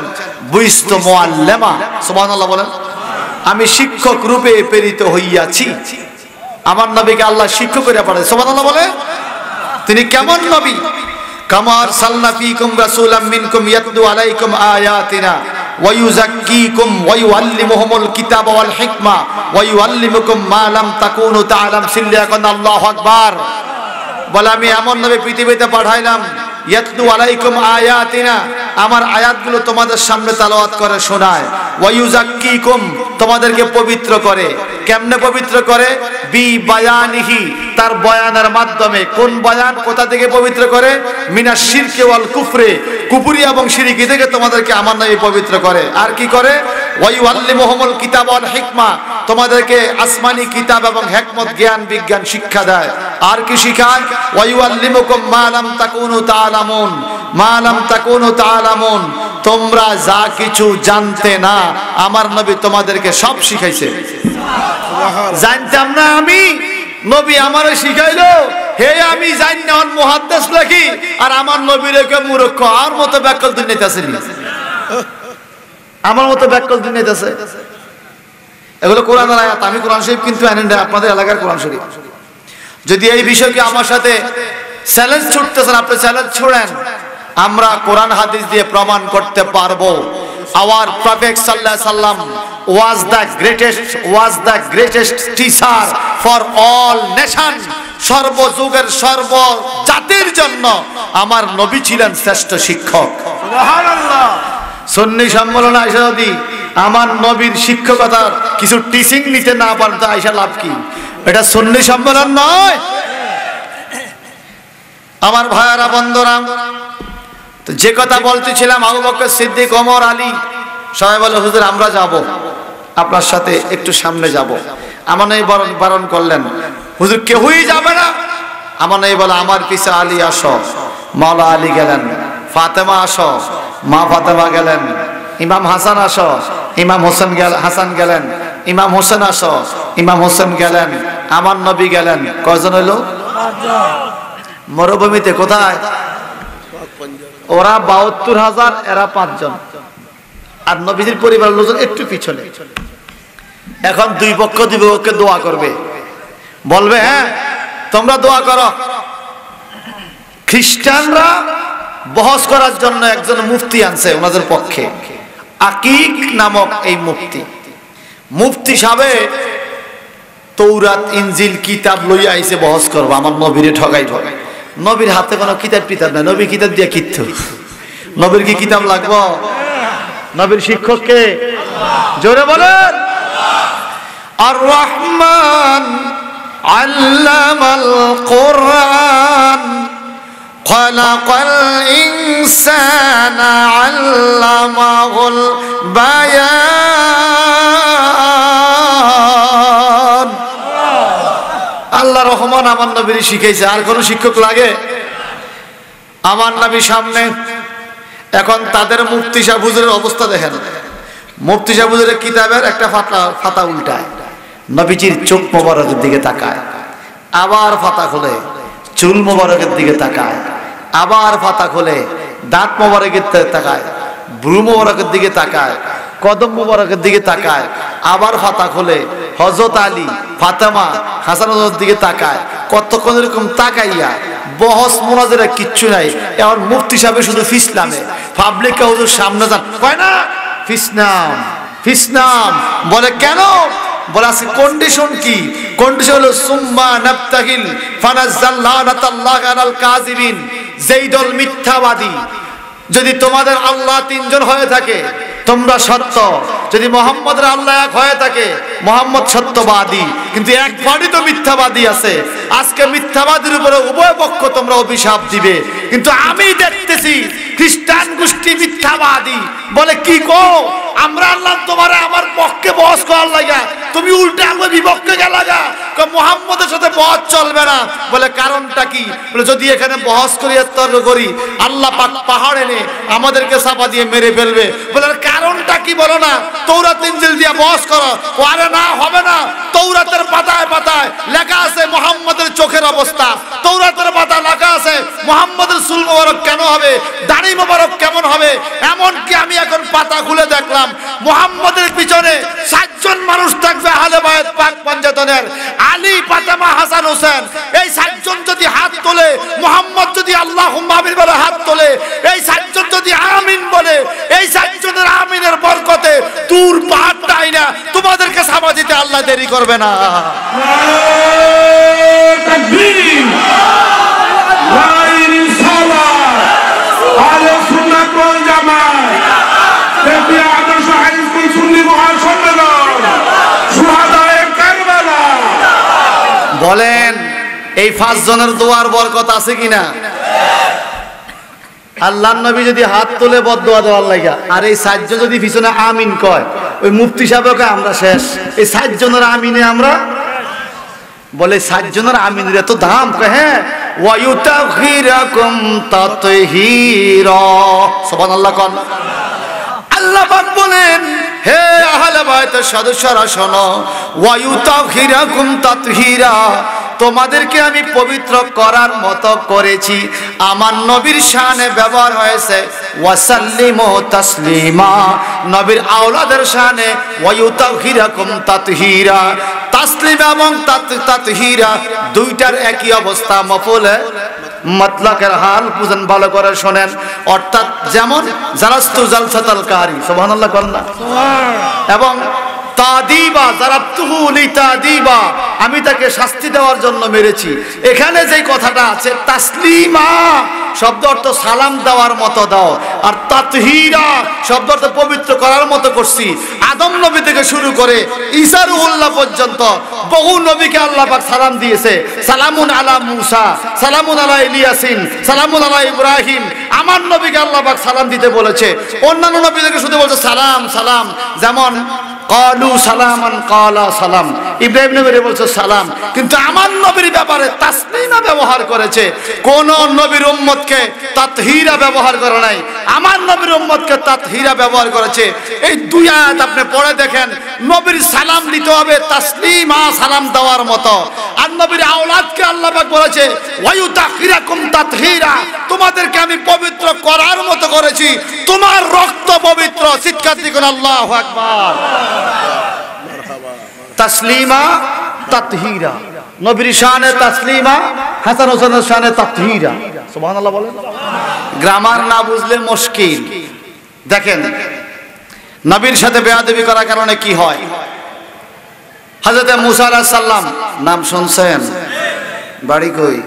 বুইস্তু মুআল্লিমা, সুবহানাল্লাহ বলেন, আমি শিক্ষক রূপে প্রেরিত হইয়াছি। আমার নবীকে আল্লাহ শিক্ষক করে পাঠায়, সুবহানাল্লাহ বলে। তিনি কেমন নবী? কামা আরসালনা ফীকুম রাসূলাম মিনকুম ইয়াতলু আলাইকুম আয়াতিনা ওয়া ইউযাক্কিকুম ওয়া ইউআল্লিমুহুমুল কিতাবা ওয়াল হিকমা ওয়া ইউআল্লিমুকুম মা লাম তাকুনু তা'লাম। সিল্লাকুন আল্লাহু আকবার। বলে আমি এমন নবী পৃথিবীতে পাঠাইলাম, ইয়াতলু আলাইকুম আয়াতিনা, আমার আয়াতগুলো তোমাদের সামনে তেলাওয়াত করে শোনায়, ওয়া ইউযাক্কিকুম, তোমাদেরকে পবিত্র করে। কেমনে পবিত্র করে? বি বায়ানিহি, তার বয়ানের মাধ্যমে। কোন বয়ান? কোথা থেকে পবিত্র করে? মিনাশ শিরকি ওয়াল কুফরি, কুফরি এবং শিরকি থেকে তোমাদেরকে আমার নবী পবিত্র করে। আর কি করে? ওয়া ইউআল্লিমুহুমুল কিতাবা ওয়াল হিকমা, তোমাদেরকে আসমানি কিতাব এবং হিকমত, জ্ঞান বিজ্ঞান শিক্ষা দেয়। আর কি শিখায়? ওয়া ইউআল্লিমুকুম মা লাম তাকুনু তা'লামুন, মা লাম তাকুনু তা'লামুন, তোমরা যা কিছু জানতে না আমার নবী তোমাদেরকে সব শিখাইছে। জানতাম না আমি, নবী আমারে শিখাইলো। হে আমি জানি না, মুহাদ্দিস লেখি, আর আমার নবীর কে মূর্খ। আর মতো ব্যাকল দুনিয়াতে নি, আমার মতো ব্যাকল দুনিয়াতে আছে। এগুলো কোরআনের আয়াত। আমি কোরআন শরীফ কিন্তু আনেন না, আপনাদের এলাকার কোরআন শরীফ। যদি এই বিষয়কে আমার সাথে চ্যালেঞ্জ ছুটতেছেন, আপনি চ্যালেঞ্জ ছুড়েন, আমরা কোরআন হাদিস দিয়ে প্রমাণ করতে পারবো। Our Prophet sallallahu alaihi wasallam was the greatest teacher for all nations. সর্বযুগের সর্ব জাতির জন্য আমার নবী ছিলেন শ্রেষ্ঠ শিক্ষক। সুবহানাল্লাহ। সুন্নি সম্মেলনে আইসা যদি আমার নবীর শিক্ষকতার কিছু টিচিং নিতে না পারেন, তো আইসা লাভ কি? এটা সুন্নি সম্মেলন নয়। আমার ভাইয়েরা, বন্ধুরা, তো যে কথা বলতেছিলাম, আবু বকর সিদ্দিক, ওমর, আলী সবাই বলে, হুজুর আমরা যাব, আপনার সাথে একটু সামনে যাব। আমার নবী বারণ করলেন, হুজুর কেউই যাবে না। আমার নবী বলে, আমার পিছে আলী আসো। মাওলা আলী গেলেন। ফাতেমা আসো, মা ফাতেমা গেলেন। ইমাম হাসান আসো, ইমাম হাসান গেলেন। ইমাম হোসেন আসো, ইমাম হোসেন গেলেন। আমার নবী গেলেন। কয়জন হইল? মরুভূমিতে। কোথায়? ওরা ৭২,০০০, এরা ৫ জন। আর নবীজির পরিবারের লোকজন একটু পিছনে। এখন দুই পক্ষকে দোয়া করবে, বলবে, হ্যাঁ তোমরা দোয়া করো। খ্রিস্টানরা বহস করার জন্য একজন মুফতি আনছে ওনাদের পক্ষে, আকিক নামক এই মুফতি সাহেব তৌরাত ইনজিল কিতাব লইয়া আইছে বহস করবো আমার নবীরে ঠগাই। নবীর হাতে কোনো কিতাব নাই, নবী কিতাব দিয়ে কিচ্ছু। নবীর কি কিতাব লাগবো? নবীর শিক্ষককে জোরে বলেন। আর রহমান আল্লামাল কোরআন খালাকাল ইনসানা আল্লামাহুল বায়ান। আল্লাহ রহমান আমার নবীর শিখাইছে। আর কোন শিক্ষক লাগে? আমার নবী সামনে। এখন তাদের মুফতি সাহেব হুজুরের অবস্থা দেখেন। মুফতি সাহেব হুজুরের কিতাবের একটা ফাতা উল্টায়, নবীজির চোখ মোবারকের দিকে তাকায়, আবার ফাতা খোলে, চুল মোবারকের দিকে তাকায়, আবার ফাতা খোলে, দাঁত মোবারকের তাকায়, ভ্রু মোবারকের দিকে তাকায়, কদম মোবারকের দিকে তাকায়, আবার ফাতা খোলে। হযরত আলী, ফাতেমা, হাসান হুজুরের দিকে তাকায়। কতক্ষণ এরকম তাকাইয়া বহস মুনাজারা কিচ্ছু নাই। এখন মুফতি সাহেব শুধু ফিসলামে, পাবলিক হুজুর সামনে যান, কয় না ফিসনাম ফিসনাম। বলে কেন? বলে আছে কন্ডিশন কি? কন্ডিশন হলো সুম্মা নাবতাহিল ফানাজ্জাল্লানাতাল্লাহি আলাল কাযিবিন। যেই দল মিথ্যাবাদী, যদি তোমাদের আল্লাহ তিনজন হয়ে থাকে তোমরা সত্য, যদি মোহাম্মদের আল্লাহ এক হয়ে থাকে মোহাম্মদ সত্যবাদী, কিন্তু এক বাড়ি তো মিথ্যাবাদী আছে। আজকে মিথ্যাবাদীর উপরে উভয় পক্ষ তোমরা অভিশাপ দিবে। কিন্তু আমি দেখতেছি খ্রিস্টান গোষ্ঠী মিথ্যাবাদী বলে কি গো, আমরা আল্লাহ তোমারে আমার পক্ষে বহস করার লাগা, তুমি উল্টা আমার বিপক্ষে গেলাগা, মোহাম্মদের সাথে বহস চলবে না। বলে কারণটা কি? বলে যদি এখানে বহস করি তর্ক করি আল্লাহ পাক পাহাড় এনে আমাদেরকে চাপা দিয়ে মেরে ফেলবে। বলে কারণটা কি বলো না, তৌরাত ইনজিল দিয়ে বহস করো। আরে না, হবে না। তৌরাতের পাতায় পাতায় লেখা আছে মুহাম্মদের চোখের অবস্থা, তৌরাতের পাতা লেখা আছে মুহাম্মদের চুল মোবারক কেন হবে, দাড়ি মোবারক কেমন হবে। এমনকি আমি এখন পাতা খুলে দেখলাম মুহাম্মদের পিছনে 7 জন মানুষ থাকবে আহলে বায়ত পাক পঞ্জাতনের, আলী, ফাতেমা, হাসান, হোসেন। এই 7 জন যদি হাত তোলে, মুহাম্মদ যদি আল্লাহুম্মা আমিন বলে হাত তোলে, এই 7 জন যদি আমিন বলে, এই 7 জনের আমিনের বরকতে দূর পাহাড়টা আইনা তোমাদেরকে সাবা দিতে আল্লাহ দেরি করবে না। তাকবীর, লা ইলাহা আহলে সুন্নাত ওয়াল জামাত, দেখি আদর্শ হাইস্কুল সুন্নি মহাসম্মেলন, শুহাদায়ে কারবালা। বলেন এই 5 জনের দোয়ার বরকত আছে কিনা? আল্লাহর নবী যদি হাত তুলে বদদোয়া দেওয়ার লাগা, আর এই 7 জন যদি পিছনে আমিন কয়, ওই মুফতি সাহেবকে আমরা শেষ। এই 7 জনের আমিনে আমরা, বলে 7 জনের আমিনের এত দাম। হ্যাঁ, ওয়ায়ুতাখিরাকুম তাতহীরা, সুবহানাল্লাহ কোন। আল্লাহ পাক বলেন, হে আহলে বায়তের সদস্যরা শোনো, ওয়ায়ুতাখিরাকুম তাতহীরা, তোমাদেরকে আমি পবিত্র করার মতো করেছি। আমার নবীর শানে ব্যবহার হয়েছে ওয়াসাল্লিমু তাসলিমা, নবীর আওলাদের শানে ওয়ায়ুতাখিরাকুম তাতহীরা। তাসলিম এবং তাতহীরা দুইটার একই অবস্থা, মফউলে মতলকের হাল বুঝেন, ভালো করে শোনেন। অর্থাৎ যেমন জালাস্তু জালসাতাল কারি, সুবহানাল্লাহ কন্না, এবং তাদিবা জারাবতুহু লিতাদিবা, আমি তাকে শাস্তি দেওয়ার জন্য মেরেছি। এখানে যে কথাটা আছে তাসলিমা শব্দ অর্থ সালাম দেওয়ার মতো দাও, আর তাতহীরা শব্দ অর্থ পবিত্র করার মতো করছি। আদম নবী থেকে শুরু করে ঈসা রুহুল্লাহ পর্যন্ত বহু নবীকে আল্লাহ পাক সালাম দিয়েছে। সালামুন আলা মূসা, সালামুন আলা ইলিয়াসিন, সালামুন আলা ইব্রাহিম। আমার নবীকে আল্লাহ পাক সালাম দিতে বলেছে। অন্যান্য নবীদেরকে শুধু বলছে সালাম সালাম, যেমন ক্বালু সালামান ক্বালা সালাম, ইব্রাহিম নবীরে বলছে সালাম। কিন্তু আমার নবীর ব্যাপারে তাসলিমা ব্যবহার করেছে। কোন নবীর উম্মতকে তাতহীরা ব্যবহার করে নাই, আমার নবীর উম্মতকে তাতহীরা ব্যবহার করেছে। এই দুই আয়াত আপনি পড়ে দেখেন, নবীর সালাম দিতে হবে তাসলিমা, সালাম দেওয়ার মতো। আর নবীর আওলাদকে আল্লাহ পাক বলেছে ওয়ায়ুতাখিরাকুম তাতহীরা, তোমাদেরকে আমি পবিত্র করার মতো করেছি। তোমার রক্ত পবিত্র, চিৎকার দিবেন আল্লাহু আকবার। তাসলিমা তাতহীরা, নবীর শানে তাসলিমা, হাসান হোসেনের শানে তাতহীরা, সুবহানাল্লাহ বলেন। গ্রামার না বুঝলে মুশকিল। দেখেন নবীর সাথে বেয়াদবি করার কারণে কি হয়। হযরত মুসা আলাইহিস সালাম, নাম শুনছেন? বাড়ি কই?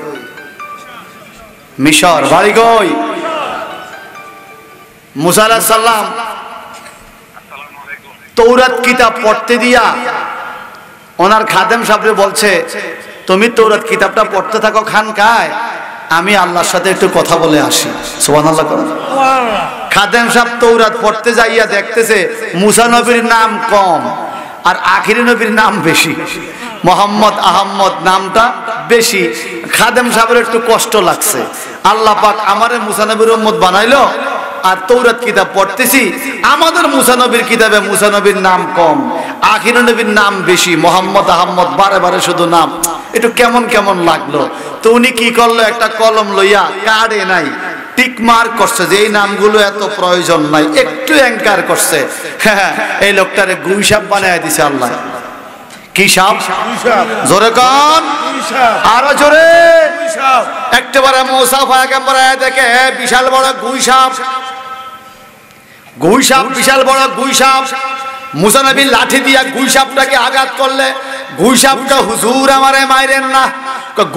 মিশর। বাড়ি কই? মুসা আলাইহিস সালাম তৌরাত কিতাব পড়তে দিয়া ওনার খাদেম সাহেবরে বলছে, তুমি তৌরাত কিতাবটা পড়তে থাকো খানকায়, আমি আল্লাহর সাথে একটু কথা বলে আসি। সুবহানাল্লাহ। খাদেম সাহেব তৌরাত পড়তে যাইয়া দেখতেছে মুসা নবীর নাম কম আর আখিরি নবীর নাম বেশি, মোহাম্মদ আহম্মদ নামটা বেশি। খাদেম সাহেবের একটু কষ্ট লাগছে। আল্লাহ পাক আমারে মুসা নবীর উম্মত বানাইলো, আর তৌরাত কিতাব পড়তেছি, আমাদের মুসা নবীর কিতাবে মুসা নবীর নাম কম, আখির নবীর নাম বেশি, মোহাম্মদ আহম্মদ বারে বারে শুধু নাম। একটু কেমন কেমন লাগলো। তো উনি কি করলো, একটা কলম লইয়া কার্ডে নাই টিক মার্ক করছে যে এই নামগুলো এত প্রয়োজন নাই, একটু অ্যাঙ্কার করছে। হ্যাঁ, এই লোকটারে গুইসাপ বানায় দিছে আল্লাহ। কি সাপ? জোরে কান, আরো জোরে। একেবারে মুসা পয়গম্বর দেখে বিশাল বড় গুইসাপ, গুইসাপ বিশাল বড় গুইসাপ। মুসা নবী লাঠি দিয়া গুই সাপটাকে আঘাত করলে গুই সাপটা হুজুর আমারে মাইরেন না।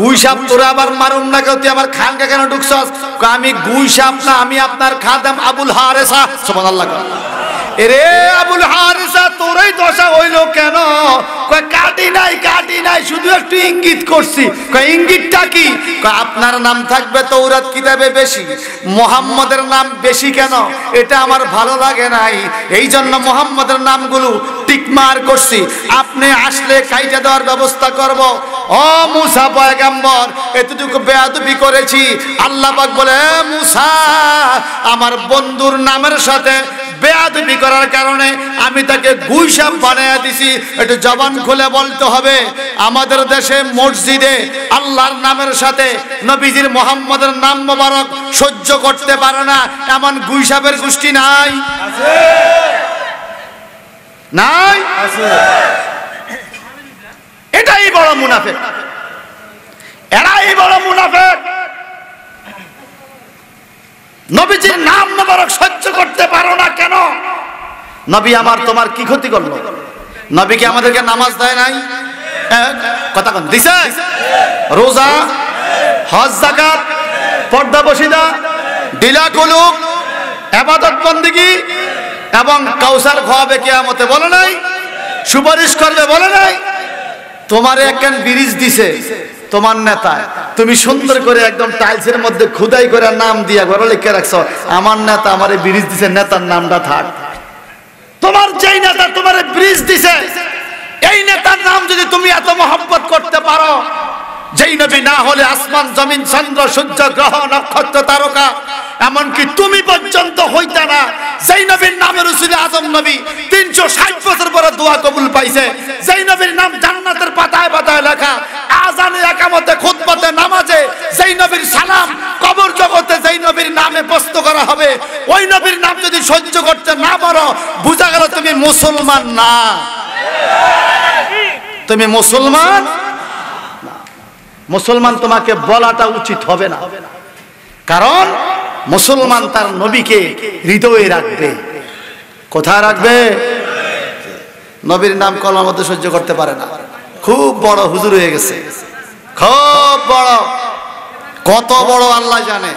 গুই সাপ তোরা আবার মারুন না কেউ, তুই আমার খানকা কেন ঢুকছস? আমি গুই সাপ না, আমি আপনার খাদেম আবুল হারেসা। সুবহানাল্লাহ। এরে আবুল হারেসা তোরই দশা হইলো কেন? কাটি নাই শুধু একটু ইঙ্গিত করছি। ইঙ্গিতটা কি? আপনার নাম থাকবে তৌরাত কিতাবে বেশি, মুহাম্মদের নাম বেশি কেন? এটা আমার ভালো লাগে নাই, এই জন্য মুহাম্মদের নামগুলো টিকমার করছি। আপনি আসলে কাইটা দেওয়ার ব্যবস্থা করব। ও মুসা পয়গম্বর, এতটুকু বেয়াদবি করেছি। আল্লাহ পাক বলে, মুসা আমার বন্ধুর নামের সাথে বেয়াদবি করার কারণে আমি তাকে গুই সাপ বানায়া দিছি। একটু জবান খুলে বলতে হবে, আমাদের দেশে মসজিদে আল্লাহর নামের সাথে নবীজির মুহাম্মদের নাম মোবারক সহ্য করতে পারে না এমন গুই সাপের গোষ্ঠী নাই? নাই? এটাই বড় মুনাফিক, এরাই বড় মুনাফিক। নবীজির নাম মোবারক সহ্য করতে পারো না কেন? নবী আমার তোমার কি ক্ষতি করলো? নবী কি আমাদেরকে নামাজ দেয় নাই? কথা কোন দিছে? রোজা, হজ, যাকাত, পর্দা বসিদা, দিলা কুলুক, ইবাদত বন্দেগী এবং কাউসার খাওয়াবে কিয়ামতে বলে নাই? সুপারিশ করবে বলে নাই? তোমারে একখান ব্রিজ দিছে তোমার নেতা, তুমি সুন্দর করে একদম টাইলসের মধ্যে খুদাই করে নাম দিয়া ঘরে লিখে রাখছো, আমার নেতা আমারে ব্রিজ দিছে, নেতার নামটা থাক। তোমার যেই নেতা তোমারে ব্রিজ দিছে, এই নেতার নাম যদি তুমি এত মহব্বত করতে পারো, যেই নবী না হলে আসমান জমিন চন্দ্র সূর্য গ্রহ নক্ষত্র তারকা এমনকি তুমি পর্যন্ত হইতা না, যেই নবীর নামের উসিলে আজম নবী 360 বছর পরে দোয়া কবুল পাইছে, যেই নবীর নাম জান্নাতের পাতায় পাতায় লেখা, আযানে ইকামতে খুতবাতে নামাজে যেই নবীর সালাম, কবর জগতে যেই নবীর নামে প্রশ্ন করা হবে, ওই নবীর নাম যদি সহ্য করতে না পারো, বুঝা গেল তুমি মুসলমান না। তুমি মুসলমান না। মুসলমান তোমাকে বলাটা উচিত হবে না, কারণ মুসলমান তার নবীকে হৃদয়ে রাখবে। কোথায় রাখবে? নবীর নাম কলমার মধ্যে সহ্য করতে পারে না। খুব বড় হুজুর হয়ে গেছে, খুব বড়, কত বড় আল্লাহ জানে।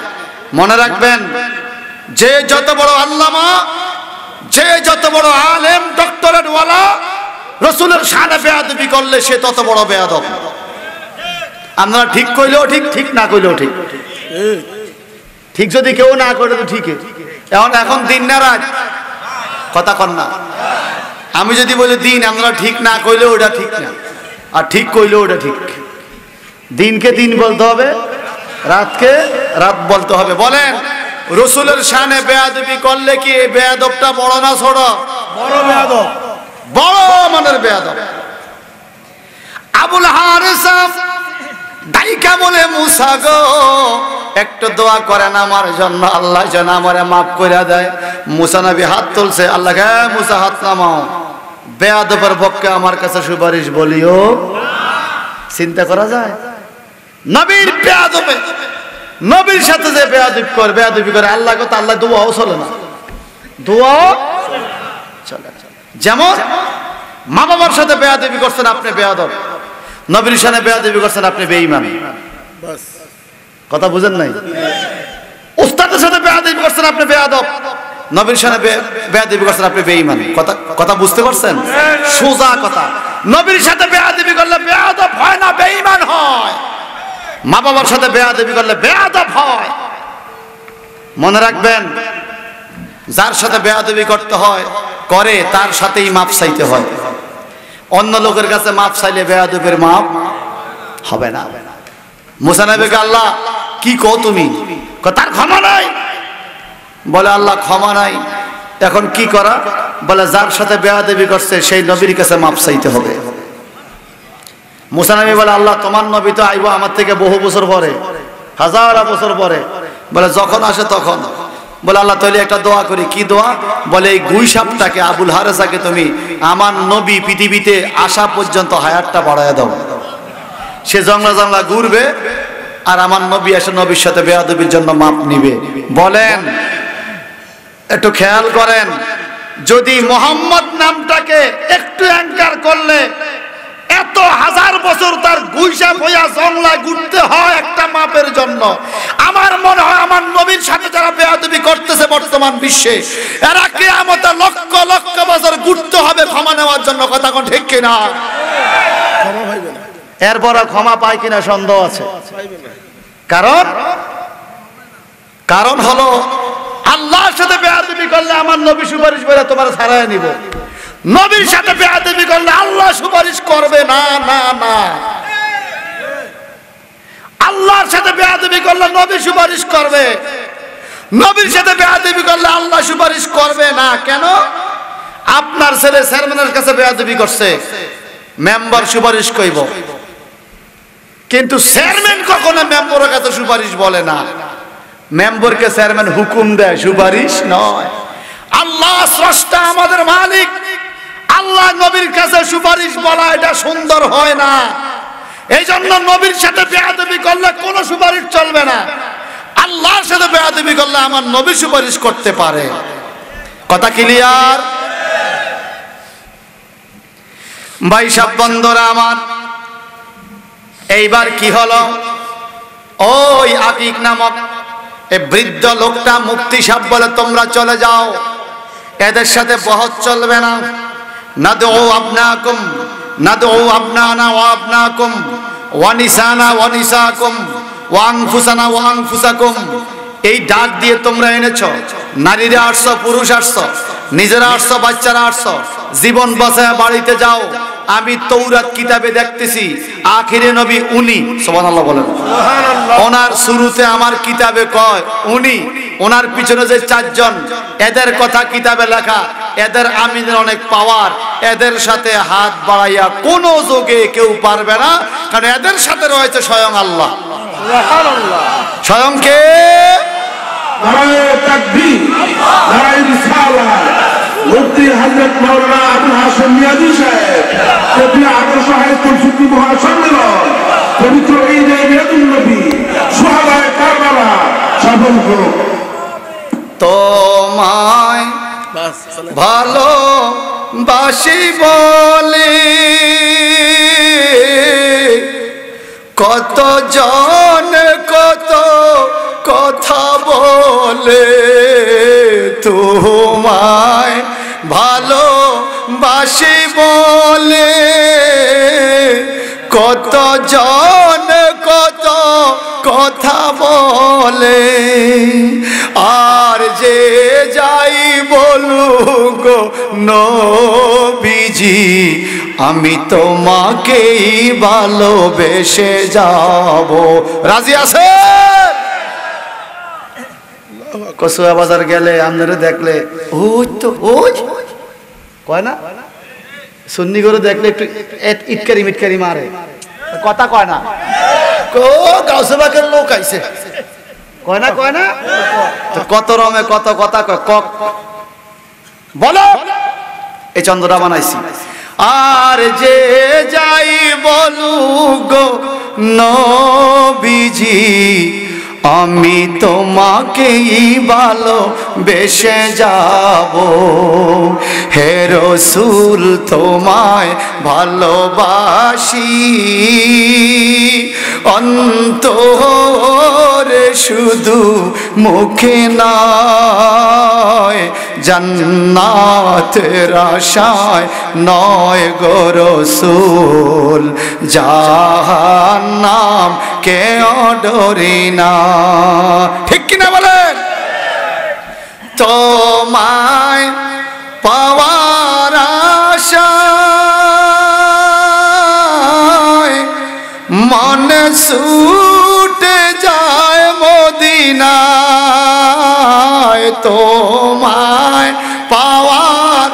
মনে রাখবেন, যে যত বড় আল্লামা, যে যত বড় আলেম, ডক্টরেট ওয়ালা, রাসূলের শানে বেয়াদবি করলে সে তত বড় বেয়াদব। আপনারা ঠিক কইলেও ঠিক, ঠিক না কইলেও ঠিক। ঠিক যদি কেউ না করে তো ঠিক। এখন দিন না রাত, কথা কন না। আমি যদি বলি দিন, আপনারা ঠিক না কইলেও ওটা ঠিক না, আর ঠিক কইলেও ওটা ঠিক। দিনকে দিন বলতে হবে, রাতকে রাত বলতে হবে। বলেন, রাসূলের শানে বেয়াদবি করলে কি এই বেয়াদবটা বড় না ছোট? বড় বেয়াদব, বড় মানের বেয়াদব। আবুল হারেসা দাইকা বলে, মুসা গো একটু দোয়া করেন আমার জন্য, আল্লাহ যেন আমারে মাফ করে দেয়। মুসা নবী হাত তুলছে, আল্লাহ কে মুসা হাত নামাও, বেয়াদবের পক্ষে আমার কাছে সুপারিশ বলিও। চিন্তা করা যায়? নবীর বেয়াদবে, নবীর সাথে যে বেয়াদবি করে আল্লাহ কথা, আল্লাহ দোয়াও চলে না, দোয়াও চলে। যেমন মা বাবার সাথে বেয়াদবি করছেন আপনি বেয়াদব, নবীর সাথে বেয়াদবি করছেন আপনি বেঈমান। কথা বুঝেন নাই? উস্তাদের সাথে বেয়াদবি করছেন আপনি বেয়াদব, নবীর সাথে বেয়াদবি করছেন আপনি বেঈমান। কথা বুঝতে পারছেন? সোজা কথা। নবীর সাথে বেয়াদবি করলে বেয়াদব হয় না, বেঈমান হয়। মা বাবার সাথে বেয়াদবি করলে বেয়াদব হয়। মনে রাখবেন, যার সাথে বেয়াদবি করতে হয় করে, তার সাথেই মাপ চাইতে হয়। অন্য লোকের কাছে মাপ চাইলে বেয়াদবের মাপ হবে না। মুসা নবীকে আল্লাহ কি কো তুমি? তার ক্ষমা নাই। বলে আল্লাহ ক্ষমা নাই, এখন কি করা? বলে যার সাথে বেয়াদবি করছে সেই নবীর কাছে মাপ চাইতে হবে। মুসা নবী বলে, আল্লাহ তোমার নবী তো আইবো আমার থেকে বহু বছর পরে, হাজার বছর পরে। বলে যখন আসে তখন। বলে আল্লাহ তাহলে একটা দোয়া করি। কি দোয়া? বলে এই গুই সাপটাকে, আবুল হারেসাকে তুমি আমার নবী পৃথিবীতে আসা পর্যন্ত হায়াতটা বাড়ায় দাও। সে জংলা জংলা ঘুরবে আর আমার নবী এসে নবীর সাথে বেয়াদবির জন্য মাপ নিবে। বলেন, একটু খেয়াল করেন, যদি মোহাম্মদ নামটাকে একটু অ্যাঙ্কার করলে এত হাজার বছর তার গুইসা বইয়া জংলায় ঘুরতে হয় একটা মাপের জন্য। আমার মনে হয় আমার নবীর সাথে যারা বেয়াদবি করতেছে বর্তমান বিশ্বে, এরা কিয়ামতে লক্ষ লক্ষ বছর ঘুরতে হবে ক্ষমা নেওয়ার জন্য। কথা কোন ঠিক কিনা? এরপর ক্ষমা পায় কিনা সন্দেহ আছে। কারণ হলো আল্লাহর সাথে বেয়াদবি করলে আমার নবী সুপারিশ করে তোমার ছাড়াই নিব, নবীর সাথে বেয়াদবি করলে আল্লাহ সুপারিশ করবে না। না না, আল্লাহর সাথে বেয়াদবি করলে নবী সুপারিশ করবে, নবীর সাথে বেয়াদবি করলে আল্লাহ সুপারিশ করবে না। কেন? আপনার ছেলে চেয়ারম্যানের কাছে বেয়াদবি করছে, মেম্বার সুপারিশ কইব, কিন্তু চেয়ারম্যান কখনো মেম্বারের কাছে সুপারিশ বলে না। মেম্বারকে চেয়ারম্যান হুকুম দেয়, সুপারিশ নয়। আল্লাহ স্রষ্টা, আমাদের মালিক, আল্লাহ নবীর কাছে সুপারিশ বলা এটা সুন্দর হয় না। এই জন্য নবীর সাথে বেয়াদবি করলে কোনো সুপারিশ চলবে না। আল্লাহর সাথে বেয়াদবি করলে আমার নবী সুপারিশ করতে পারে। কথা ক্লিয়ার? ভাই সব বন্ধুরা আমার, এইবার কি হলো? ওই আকিক নামক এই বৃদ্ধ লোকটা মুফতি সাহেব বলে তোমরা চলে যাও, এদের সাথে বহস চলবে না। নাদউ আবনাকুম নাদউ আবনানা ওয়া আবনাকুম ওয়া নিসানা ওয়া নিসাকুম ওয়া আনফুসানা ওয়া আনফুসাকুম, এই ডাক দিয়ে তোমরা এনেছো। নারীরা আসছো, পুরুষ আসছো, নিজেরা আসছো, বাচ্চারা আসছো, জীবন বাঁচায় বাড়িতে যাও। আমি তৌরাত কিতাবে দেখতেছি আখিরে নবী উনি, সুবহানাল্লাহ বলেন। ওনার শুরুতে আমার কিতাবে কয় উনি, ওনার পিছনে যে চারজন, এদের কথা কিতাবে লেখা। এদের আমিনের অনেক পাওয়ার, এদের সাথে হাত বাড়াইয়া কোনো যোগে কেউ পারবে না, কারণ এদের সাথে রয়েছে স্বয়ং আল্লাহ। স্বয়ং কে? নারায়ে তাকবীর, নারায়ে রিসালাত। মুফতি হযরত মাওলানা আবুল হাশেম মিয়াজি সাহেব কেবলা আদর্শ হাই স্কুল সুন্নি মহাসম্মেলন পবিত্র ঈদে মিলাদুন নবী সুহাদায়ে কারবালা সফল হোক। তোমায় ভালোবাসি বলে কত জন কত কথা বলে, তোমায় ভালোবাসি বলে কত জন কত কথা বলে, আর যে যাই বলুক নবীজি আমি তোমাকেই ভালোবেসে যাব। রাজি আছে? কসুয়া বাজার গেলে আপনারা দেখলে ওই তো ওই কয় না, সুন্নি করে দেখলে একটু ইটকারি মিটকারি মারে, কথা কয় না। গাউসেবাগের লোক আইছে, কয় না কয় না, কত রমে কত কথা কয়, বলো এই চন্দ্রটা বানাইছি। আর যে যাই বলুক নবীজি আমি তোমাকেই ভালোবেসে যাব। হে রাসূল তোমায় ভালোবাসি অন্তরে শুধু মুখে নয়, জান্নাতের আশায় নয় গো রাসূল, জাহান্নাম কেও ডরি না। ঠিক কিনা বলেন? তোমায় পাওয়ার আশায় মনে ছুটে যায় মদিনায়, তোমায় পাওয়ার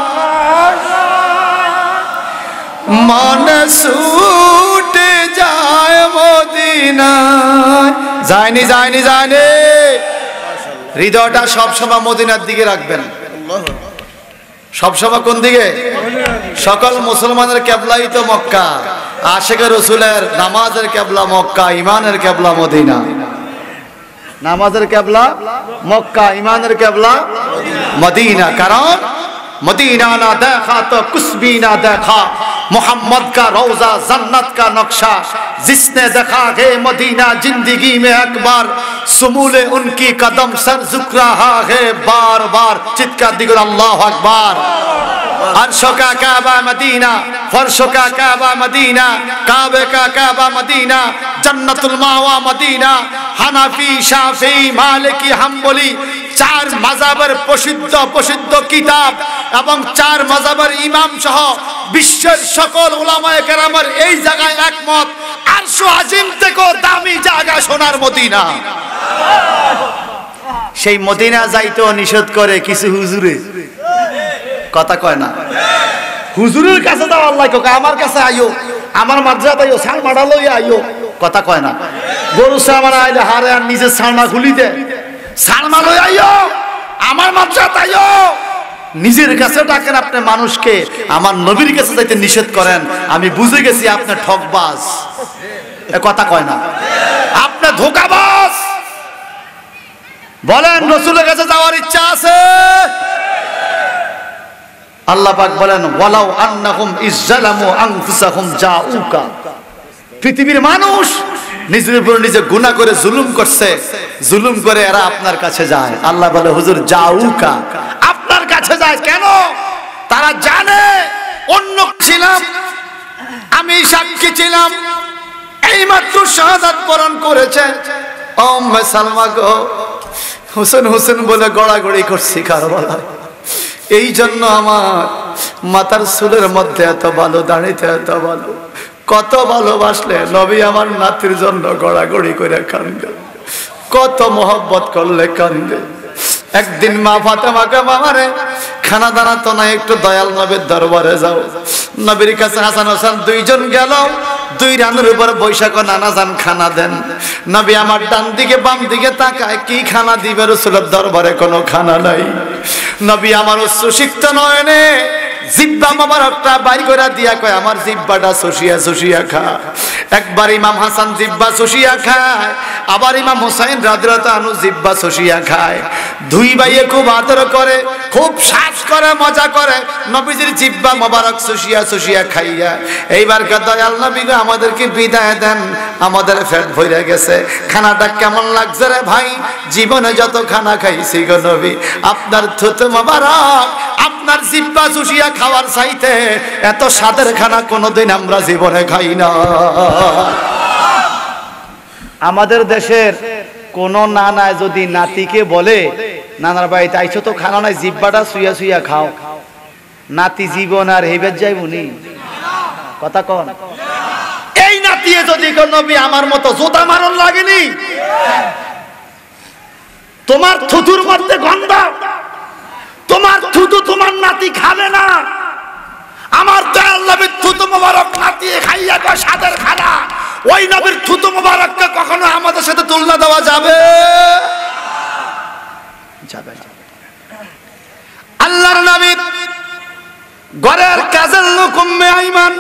মনে ছুটে যায় মদিনায়। যায়নি যায়নি যায়নি, হৃদয়টা সবসময় মদিনার দিকে রাখবেন। সবসময় কোন দিকে? সকল মুসলমানের কেবলাই তো মক্কা, আশিকে রসুলের নামাজের কেবলা মক্কা, ইমানের কেবলা মদিনা। নামাজের কেবলা মক্কা, ইমানের কেবলা মদিনা। কারণ मदीना ना देखा तो कुछ भी ना देखा, मोहम्मद का रोजा जन्नत का नक्शा, जिसने देखा है मदीना जिंदगी में एक बार, सुमूले उनकी कदम सर झुक रहा है बार बार। चित्कार दिगो अल्लाह अकबर। अर्शों का काबा मदीना, फर्शों का काबा मदीना, काबे का काबा मदीना, जन्नतुल मावा मदीना। হানাফি শাফি মালিকি হাম্বলি চার মাযহাবের প্রসিদ্ধ কিতাব এবং চার মাযহাবের ইমাম সহ বিশ্বের সকল উলামায়ে কেরামের এই জায়গায় একমত, আরশ আজিম থেকে দামি জায়গা সোনার মদিনা। সেই মদিনা যাইতো নিষেধ করে কিছু হুজুরে, কথা কয় না। হুজুরের কাছে দাও আল্লাহ কয় আমার কাছে আইও, আমার মাদ্রাসাতে আইও, সাল মাডা লইয়া আইও, কথা কয় না। গরু সামার আইলে হারে আর নিজে সালমা খুলি দে, সালমা লই আইও, আমার মাদ্রাসাতে আইও। নিজের কাছে ডাকেন আপনি মানুষকে, আমার নবীর কাছে যাইতে নিষেধ করেন। আমি বুঝে গেছি আপনি ঠকবাজ, এ কথা কয় না, আপনি ধোঁকাবাজ। বলেন রাসূলের কাছে যাওয়ার ইচ্ছা আছে? আল্লাহ পাক বলেন ওয়ালাউ আন্নাহুম ইজ্জালামু আনফুসাহুম জাউকা। পৃথিবীর মানুষ নিজের উপর নিজে গুনাহ করে জুলুম করছে, জুলুম করে এরা আপনার কাছে যায়। আল্লাহ বলে হুজুর জাউকা, আপনার কাছে যায় কেন? তারা জানে অন্য ছিলাম, আমি সাক্ষী ছিলাম, এইমাত্র শাহাদাত বরণ করেছে। উম্মে সালমা গো, হোসেন হোসেন বলে গড়াগড়ি করছি কারবালায়। এই জন্য আমার মাথার চুলের মধ্যে এত ভালো, দাঁড়িতে এত ভালো। কত ভালোবাসলে নবী আমার নাতির জন্য গড়াগড়ি করে কান্দে, কত মোহব্বত করলে কান্দে। একদিন মা ফাতেমাকে মামারে খানা দানা তো নাই, একটু দয়াল নবীর দরবারে যাও। নবীর কাছে হাসান হোসেন দুইজন গেল, দুই রানের উপর বৈশাখ নানা যান খানা দেন। নবী আমার ডান দিকে বাম দিকে তাকায়, কি খানা দিবে? রাসূলের দরবারে কোনো খানা নাই। নবী আমার উচ্চ সিক্ত নয়নে জিব্বা মোবারকটা বাইর করে দিয়া কয় আমার জিব্বাটা চুষিয়া চুষিয়া খা। একবার ইমাম হাসান জিব্বা চুষিয়া খায়, আবার ইমাম হুসাইন রাদিয়াল্লাহু আনহু জিব্বা চুষিয়া খায়। দুই ভাইয়ে খুব আদর করে, খুব শ্বাস করে, মজা করে নবীজির জিব্বা মোবারক চুষিয়া চুষিয়া খাইয়া। এইবার দয়াল নবী গো আমাদেরকে বিদায় দেন, আমাদের পেট ভরে গেছে, খানাটা কেমন লাগছে রে ভাই? জীবনে যত খানা খাইছি গো নবী, আপনার থুতু মোবারক, আপনার জিব্বা চুষিয়া খাওয়ার চাইতে এত স্বাদের খানা কোনোদিন আমরা জীবনে খাই না। আমাদের দেশের কোন নানা যদি নাতিকে বলে নানার বাড়িতে আইছো তো খানা নাই, জিব্বাটা শুইয়া শুইয়া খাও, নাতি জীবন আর হেবের যাইবনি, কথা কন। এই নাতি যদি নবী আমার মতো জোতা মারণ লাগেনি, তোমার থুতুর মধ্যে গন্ধ, তোমার থুতু তোমার নাতি খাবে না। আমার দয়াল নবীর থুতু মোবারক নাতি খাইয়া কয় স্বাদের খানা, ওই নবীর থুতু মোবারককে কখনো আমাদের সাথে তুলনা দেওয়া যাবে? যাবে না। আল্লাহর নবী ঘরের কাজের লোক উম্মে আইমান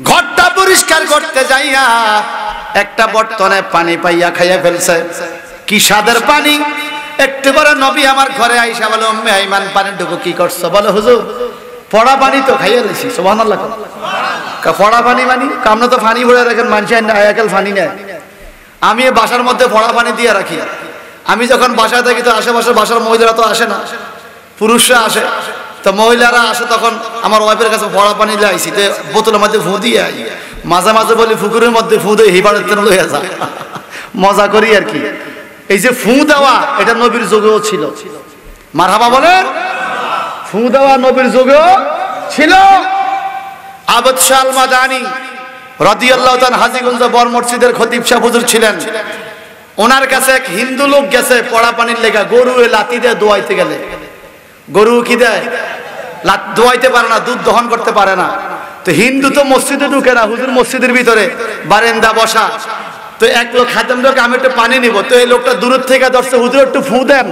ঘরটা পরিষ্কার করতে যাইয়া একটা বর্তনে পানি পাইয়া খাইয়া ফেলছে। কি স্বাদের পানি! একটু পরে নবী আমার ঘরে আইসা বলে উম্মে আইমান পানিটুকু কি করছো? বলে হুজুর পড়া পানি তো খাইয়া দিছি। সুবহানাল্লাহ। পড়া পানি মানে আমরা তো পানি ভরে রাখেন, মানুষ আয়াকাল পানি নেয়। আমি বাসার মধ্যে পড়া পানি দিয়ে রাখি। আমি যখন বাসায় থাকি তো আশেপাশের বাসার মহিলারা তো আসে না, পুরুষরা আসে। তো মহিলারা আসে তখন আমার ওয়াইফের কাছে পড়া পানি লাইছি, তো বোতলের মধ্যে ফু দিয়ে আই। মাঝে মাঝে বলি পুকুরের মধ্যে ফু দিয়ে হিবারের তেল লইয়া যা, মজা করি আর কি। এই যে ফু দেওয়া এটা নবীর যুগেও ছিল। মারহাবা বলেন। ফু দেওয়া নবীর যুগেও ছিল। আবদ শাহ আল মাদানী রাদিয়াল্লাহু তাআলা হাজীগঞ্জ বড় মসজিদের খতিব সাহেব হুজুর ছিলেন। ওনার কাছে এক হিন্দু লোক গেছে পড়া পানির লেগা, গরু লাতি দিয়ে দোয়াইতে গেলে। গরু কি দেয়? দোয়াইতে পারে না, দুধ দহন করতে পারে না। তো হিন্দু তো মসজিদে ঢুকে না, হুজুর মসজিদের ভিতরে বারান্দা বসা। তো এক লোক খাদেম লোক আমি একটু পানি নিব, তো এই লোকটা দূর থেকে ধরছে, হুজুর একটু ফু দেন।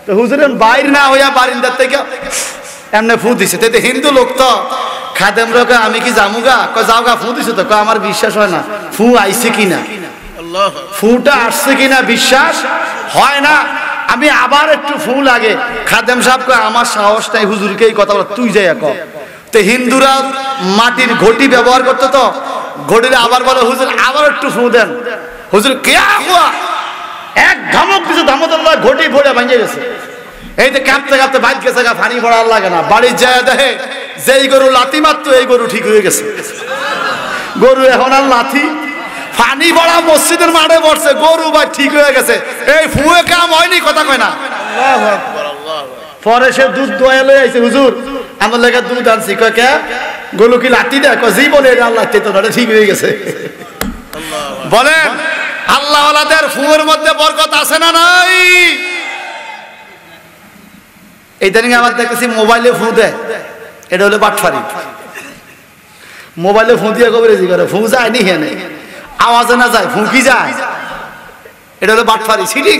তো হুজুরের বাইর না হইয়া বারিন্দার থেকে এমনি ফু দিছে। তো হিন্দু লোক তো খাদেম লোক আমি কি জামুগা? যাওগা ফু দিছে তো আমার বিশ্বাস হয় না, ফু আইছে কিনা, ফুটা আসছে কিনা বিশ্বাস হয় না। আমি আবার একটু ফু লাগে। খাদেম সাহেব কয় আমার সাহস নাই হুজুরকে এই কথা বলে, তুই যাই এক। তো হিন্দুরা মাটির ঘটি ব্যবহার করতো, তো ঘটিতে আবার বলে হুজুর আবার একটু ফু দেন। হুজুর কেয়া হুয়া এক ধমক দিছে, ধমক ঘটি ভরে ভাঙে গেছে। এই যে কাঁপতে কাঁপতে বাইক গেছে, পানি ভরার লাগে না, বাড়ির যায় দেখে যেই গরু লাথি মারতো এই গরু ঠিক হয়ে গেছে। গরু এখন আর লাথি, পানি ভরা মসজিদের মাঠে পড়ছে, গরু ভাই ঠিক হয়ে গেছে। এই ফুয়ে কাম হয়নি, কথা কয় না। পরে সে দুধ দোয়া লই আইছে, হুজুর আমার লেগে দুধ আনছি। কয় কে? গরু কি লাথি দেয়? কয় জি বলে এটা আল্লাহ তো ঠিক হয়ে গেছে। বলেন আল্লাহ ওয়ালাদের ফুয়ের মধ্যে বরকত আছে না নাই? এইদিন আমার দেখেছি মোবাইলে ফু দেয়, এটা হলো বাটফারি। মোবাইলে ফু দিয়ে কবরেজি করে, ফু যায় নি হেনে, আওয়াজে না যায়, ফুঁকি যায়, এটা হলো বাটফারি সিটিং।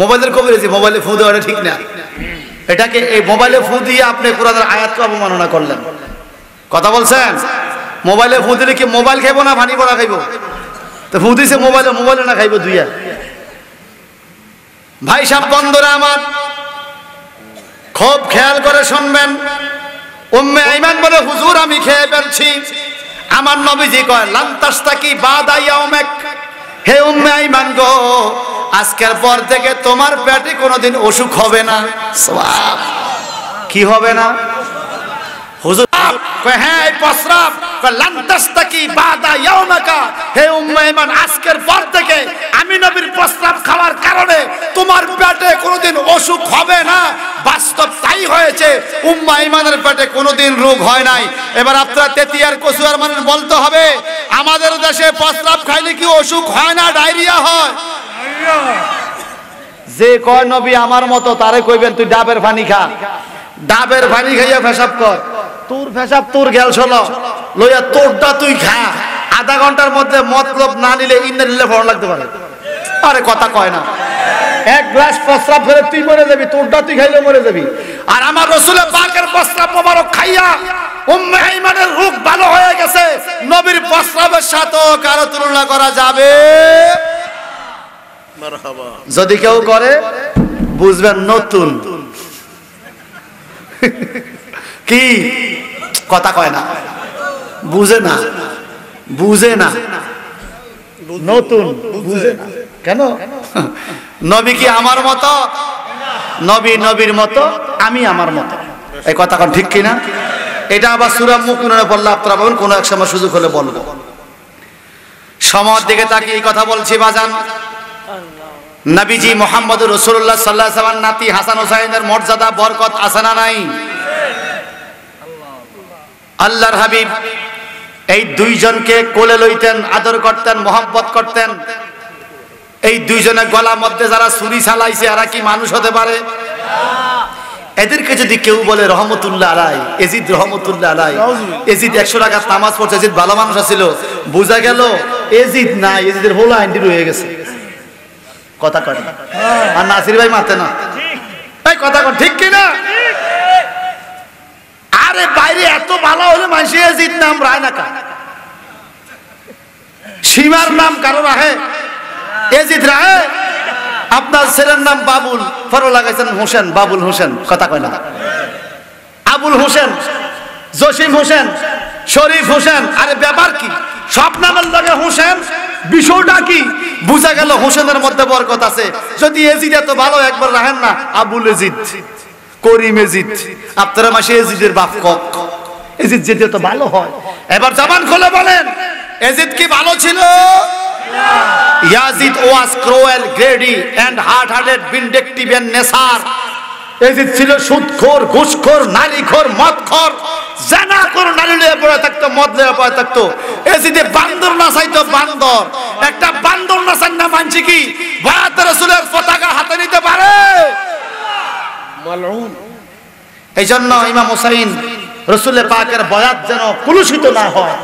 মোবাইলের কবরেজি, মোবাইলে ফু দেওয়াটা ঠিক না। এটাকে এই মোবাইলে ফু দিয়ে আপনি কোরআনের আয়াতকে অবমাননা করলেন। কথা বলছেন? মোবাইলে ফু দিলে কি মোবাইল খাইবো না পানি পড়া খাইবো? তো ফু দিছে মোবাইলে, মোবাইলে না খাইবো দুইয়া। ভাই সাহেব বন্ধুরা আমার খুব খেয়াল করে শুনবেন। উম্মে আইমান বলে হুজুর আমি খেয়ে ফেলছি। আমার নবীজি কয় লান তাস্তাকি বাদা ইয়াউমিক, হে উম্মে আইমান গো আজকের পর থেকে তোমার পেটে কোনোদিন অসুখ হবে না। সুবহান, কি হবে না? হুজুর কয় হ্যাঁ এই প্রস্রাব, কয় লান তাস্তাকি বাদা ইয়াউমিকা, হে উম্মে আইমান আজকের পর থেকে আমি নবীর প্রস্রাব খাওয়ার কারণে তোমার পেটে কোনোদিন অসুখ হবে না। বাস্তব তাই হয়েছে, উম্মে আইমানের পেটে কোনোদিন রোগ হয় নাই। এবার আপনারা তেতিয়ার কচুয়ার মানুষ বলতে হবে আমাদের দেশে প্রস্রাব খাইলে কি অসুখ হয় না, ডায়রিয়া হয়? যে কয় নবী আমার মতো তারে কইবেন তুই ডাবের পানি খা, ডাবের পানি খাইয়া পেশাব কর, তোর পেশাব তোর গেল শোনো লইয়া তোরটা তুই খা। আধা ঘন্টার মধ্যে মতলব না নিলে ইন্না নিলে ভালো লাগতে পারে। আরে কথা কয় না, এক গ্লাস প্রস্রাব ফেলে তুই মরে যাবি, তোরটা তুই খাইলে মরে যাবি। আর আমার রাসূলের পাকের প্রস্রাব মোবারক খাইয়া উম্মে আইমানের রোগ ভালো হয়ে গেছে। নবীর প্রস্রাবের সাথে কারো তুলনা করা যাবে? মারহাবা। যদি কেউ করে বুঝবেন নতুন। কি কথা কয় না, বুঝে না, বুঝে না, নতুন বুঝে না। কেন? নবী কি আমার মতো? নবী নবীর মতো, আমি আমার মতো। এই কথা কোন ঠিক কিনা? এটা আবার সূরা মুমিনুনে বললে আপনারা বলবেন কোন এক সময় সুযোগ হলে বলবো। সময়ের দিকে তাকিয়ে এই কথা বলছি বাজান। নবীজি মুহাম্মদুর রাসূলুল্লাহ সাল্লাল্লাহু আলাইহি ওয়াসাল্লাম নাতি হাসান হুসাইনের মর্যাদা বরকত আছে না নাই? আল্লাহর হাবিব এই দুইজনকে কোলে লইতেন, আদর করতেন, মহব্বত করতেন। এই দুইজনের গলার মধ্যে যারা ছুরি চালাইছে এরা কি মানুষ হতে পারে? এদেরকে যদি কেউ বলে রহমতুল্লাহ আলাইহি, এজিদ রহমতুল্লাহ আলাইহি, এজিদ 100 রাকাত নামাজ পড়ছে, এজিদ ভালো মানুষ ছিল, বোঝা গেল এজিদ না, এজিদের হোলা আইন্ডি রয়ে গেছে। কথা কয় না? আর নাসির ভাই মাতে না, এই কথা কয় ঠিক কি না? আরে বাইরে এত ভালো হলে মানুষ এজিদ নাম রায় না কা, সীমার নাম কারো রাহে, এজিদ রাহে। আপনার ছেলের নাম বাবুল, ফরো লাগাইছেন হোসেন, বাবুল হোসেন, কথা কয় না? আবুল হোসেন, জসিম হোসেন, শরীফ হোসেন, আরে ব্যাপার কি? সব নামের লগে হোসেন, বিষয়টা কি? বুঝা গেল হোসেনের মধ্যে বরকত আছে। যদি এজিদ এত ভালো একবার রাখেন না, আবুল এজিদ, করিম এজিদ, আপনারা মাসে এজিদের বাপ কক, এজিদ যেতে তো ভালো হয়। এবার জবান খুলে বলেন এজিদ কি ভালো ছিল? Yazid was cruel, greedy and hard-hearted, vindictive and nassar. Yazid ছিল সুদখোর, ঘুষখোর, নারীখোর, মদখোর, জানাখোর, নারী লয়ে পড়ে থাকতো, মদ লয়ে পড়ে থাকতো। এজিদে বান্দর না চাইতো, বান্দর। একটা বান্দর না চাই না মানছি কি বায়াত রাসূলের পতাকা হাতে নিতে পারে? মালউন। এইজন্য ইমাম হুসাইন রাসূলের পাকের বয়াত যেন কুলুষিত না হয়,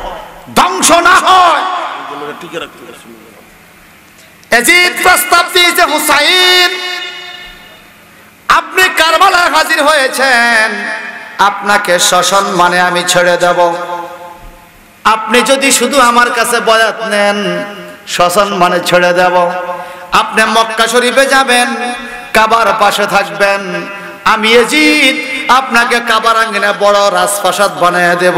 ধ্বংস না হয়, টিকে রাখতে হবে। এজিদ প্রস্তাব দিয়েছে, হুসাইন আপনি কারবালায় হাজির হয়েছেন, আপনাকে সসম্মানে আমি ছেড়ে দেব। আপনি যদি শুধু আমার কাছে বয়াত নেন, সসম্মানে ছেড়ে দেব। আপনি মক্কা শরীফে যাবেন, কাবার পাশে থাকবেন, আমি ইয়াজিদ আপনাকে কাবার আঙ্গিনে বড় রাজপ্রাসাদ বানিয়ে দেব।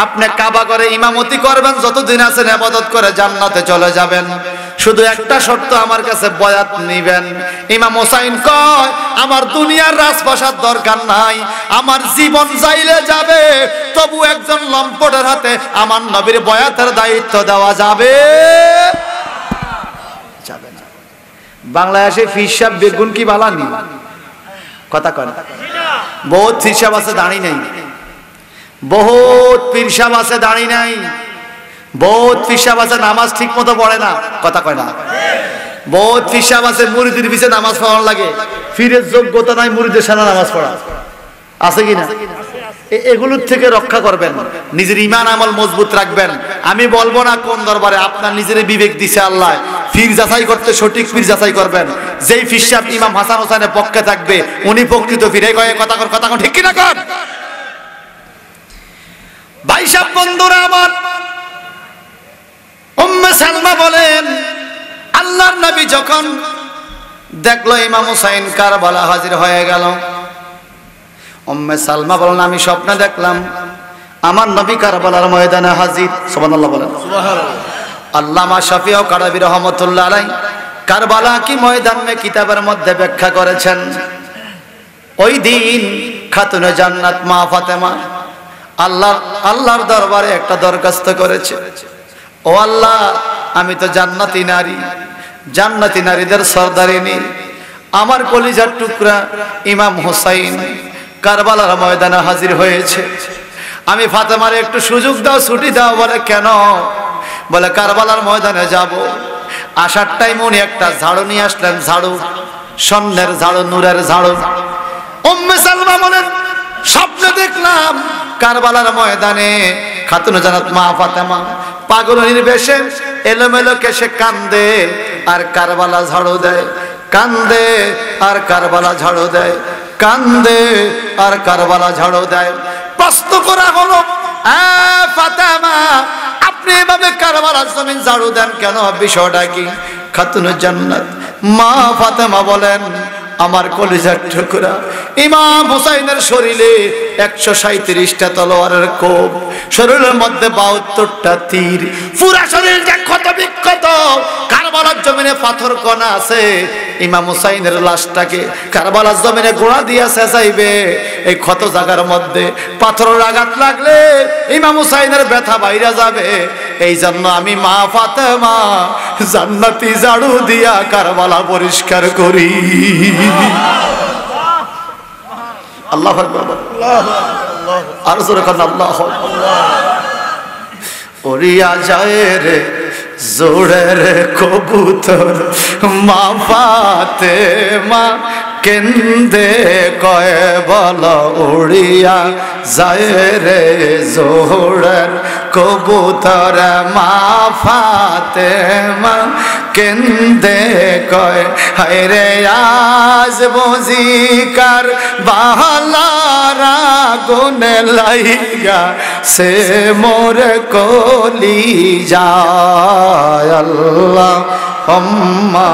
আপনি কাবা করে ইমামতি করবেন, যতদিন আছেন ইবাদত করে জান্নাতে চলে যাবেন। শুধু একটা শর্ত, আমার কাছে বয়াত নিবেন। ইমাম হোসাইন কয়, আমার দুনিয়ার রাজপ্রাসাদ দরকার নাই, আমার জীবন যাইলে যাবে, তবু একজন লম্পটের হাতে আমার নবীর বয়াতের দায়িত্ব দেওয়া যাবে যাবে না। বাংলাদেশে ফিরসাব বেগুন কি বালানি কথা কয় না? বহুত ফিরসাব আছে দাঁড়ি নাই, বহুত ফিরসাব আছে দাঁড়ি নাই, বহুত ফিরসাব আছে নামাজ ঠিক মতো পড়ে না কথা কয় না। বহুত ফিরসাব আছে মুরিদের পিছে নামাজ পড়ার লাগে, ফিরের যোগ্যতা নাই মুরিদের সামনে নামাজ পড়া, আছে কিনা? এগুলোর থেকে রক্ষা করবেন, নিজের ঈমান আমল মজবুত রাখবেন। আমি বলবো না কোন দরবারে, আপনার নিজের বিবেক দিছে আল্লাহ, ফির যাচাই করতে সঠিক ফির যাচাই করবেন। যেই ফিরসাব ইমাম হাসান হোসেনের পক্ষে থাকবে উনি প্রকৃত ফিরে কয়ে কথা কন, ঠিক কিনা কর? ভাই সাহেব, বন্ধুরা আমার, উম্মে সালমা বলেন, আল্লাহর নবী যখন দেখলো ইমাম হোসেন কারবালা হাজির হয়ে গেল, উম্মে সালমা বলেন, আমি স্বপ্নে দেখলাম আমার নবী কারবালার ময়দানে হাজির। সুবহানাল্লাহ বলেন। আল্লামা শাফিঈ কারাবী রাহমাতুল্লাহ আলাইহি কারবালা কি ময়দান মে কিতাবের মধ্যে ব্যাখ্যা করেছেন, ওই দিন খাতুনে জান্নাত মা ফাতেমা আল্লাহর দরবারে একটা দরখাস্ত করেছে, ও আল্লাহ, আমি তো জান্নাতি নারী, জান্নাতি নারীদের সরদারিনী, আমার কলিজার টুকরা ইমাম হোসাইন কারবালার ময়দানে হাজির হয়েছে, আমি ফাতেমার একটু সুযোগ দাও, ছুটি দাও। বলে কেন? বলে কারবালার ময়দানে যাব। আসার টাইম উনি একটা ঝাড়ু নিয়ে আসলেন, ঝাড়ু, স্বর্ণের ঝাড়ু, নূরের ঝাড়ু। উম্মে সালমা বলেন, স্বপ্নে দেখলাম কারবালার ময়দানে খাতুনে জান্নাত মা ফাতেমা পাগলের বেশে এলোমেলো কেশে কান্দে আর কারবালা ঝাড়ু দেয়, কান্দে আর কারবালা ঝাড়ু দেয়, কান্দে আর কারবালা ঝাড়ু দেয়। প্রশ্ন করা হলো, ফাতেমা, আপনি এভাবে কারবালার জমিন ঝাড়ু দেন কেন? বিষয়টা কি? খাতুনে জান্নাত মা ফাতেমা বলেন, আমার কলিজার টুকরা ইমাম হোসাইনের শরীরে 137টা তলোয়ারের কোপ, শরীরের মধ্যে 72টা তীর, পুরা শরীর যে ক্ষত বিক্ষত, কারবালার জমিনে পাথর কণা আছে। ইমাম হোসাইনের লাশটাকে কারবালার জমিনে গোড়া দিয়া চেঁচাইবে, এই ক্ষত জায়গার মধ্যে পাথরের আঘাত লাগলে ইমাম হোসাইনের ব্যথা বাইরে যাবে। এই জন্য আমি মা ফাতেমা জান্নাতি ঝাড়ু দিয়া কারবালা পরিষ্কার করি। আল্লাহু আকবার, আর জোরে কান আল্লাহু আকবার। ওরিয়া যায় রে জোড়ের কবুতর মা ফাতেমা কেন্দে কয় বল, উড়িয়া যায় রে জোড়ের কবুতর মা ফাতেমা কেন্দে কয়, হায় রে আজ বুঝিকার বাহালারা গুনে লাইগা সে মোর কলি যায়। আল্লাহ হুম্মা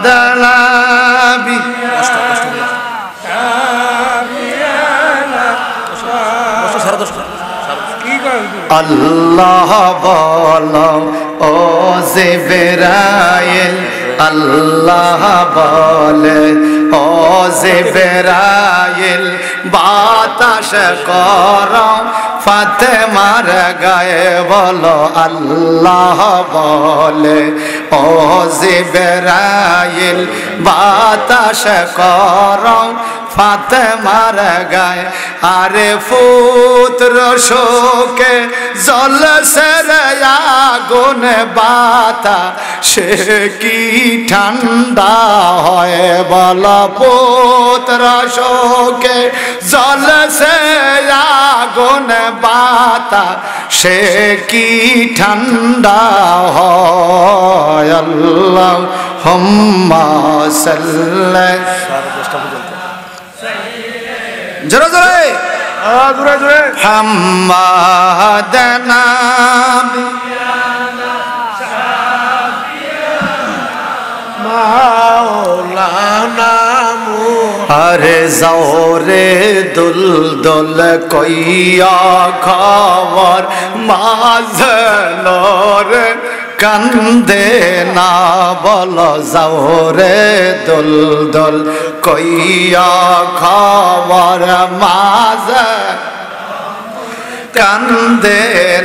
মাদালাবি আল্লাহ বলো ও জিবরাইল, আল্লাহ বলে ও জিবরাইল, বাতাস করো ফাতেমার গায়ে বলো, আল্লাহ বলে ও জিবরাইল, বাতাস করো ফাতেমার গায়ে। আরে পুত্র শোকে জ্বলছে রে আগুন বাতা, সে কি ঠান্ডা হয় বল, পুত্র শোকে জ্বলছে আগুন বাতা, সে কি ঠান্ডা হয়। আল্লাহুম্মা সাল্লি, জোরে জোরে জোরে জোরে হাম্মাদানা মাওলানা আরে জোরে দুল দুল কইয়া খবর মাঝনর কান্দে না বল জোরে দুল দুল কইয়া খবর মাঝ কান্দে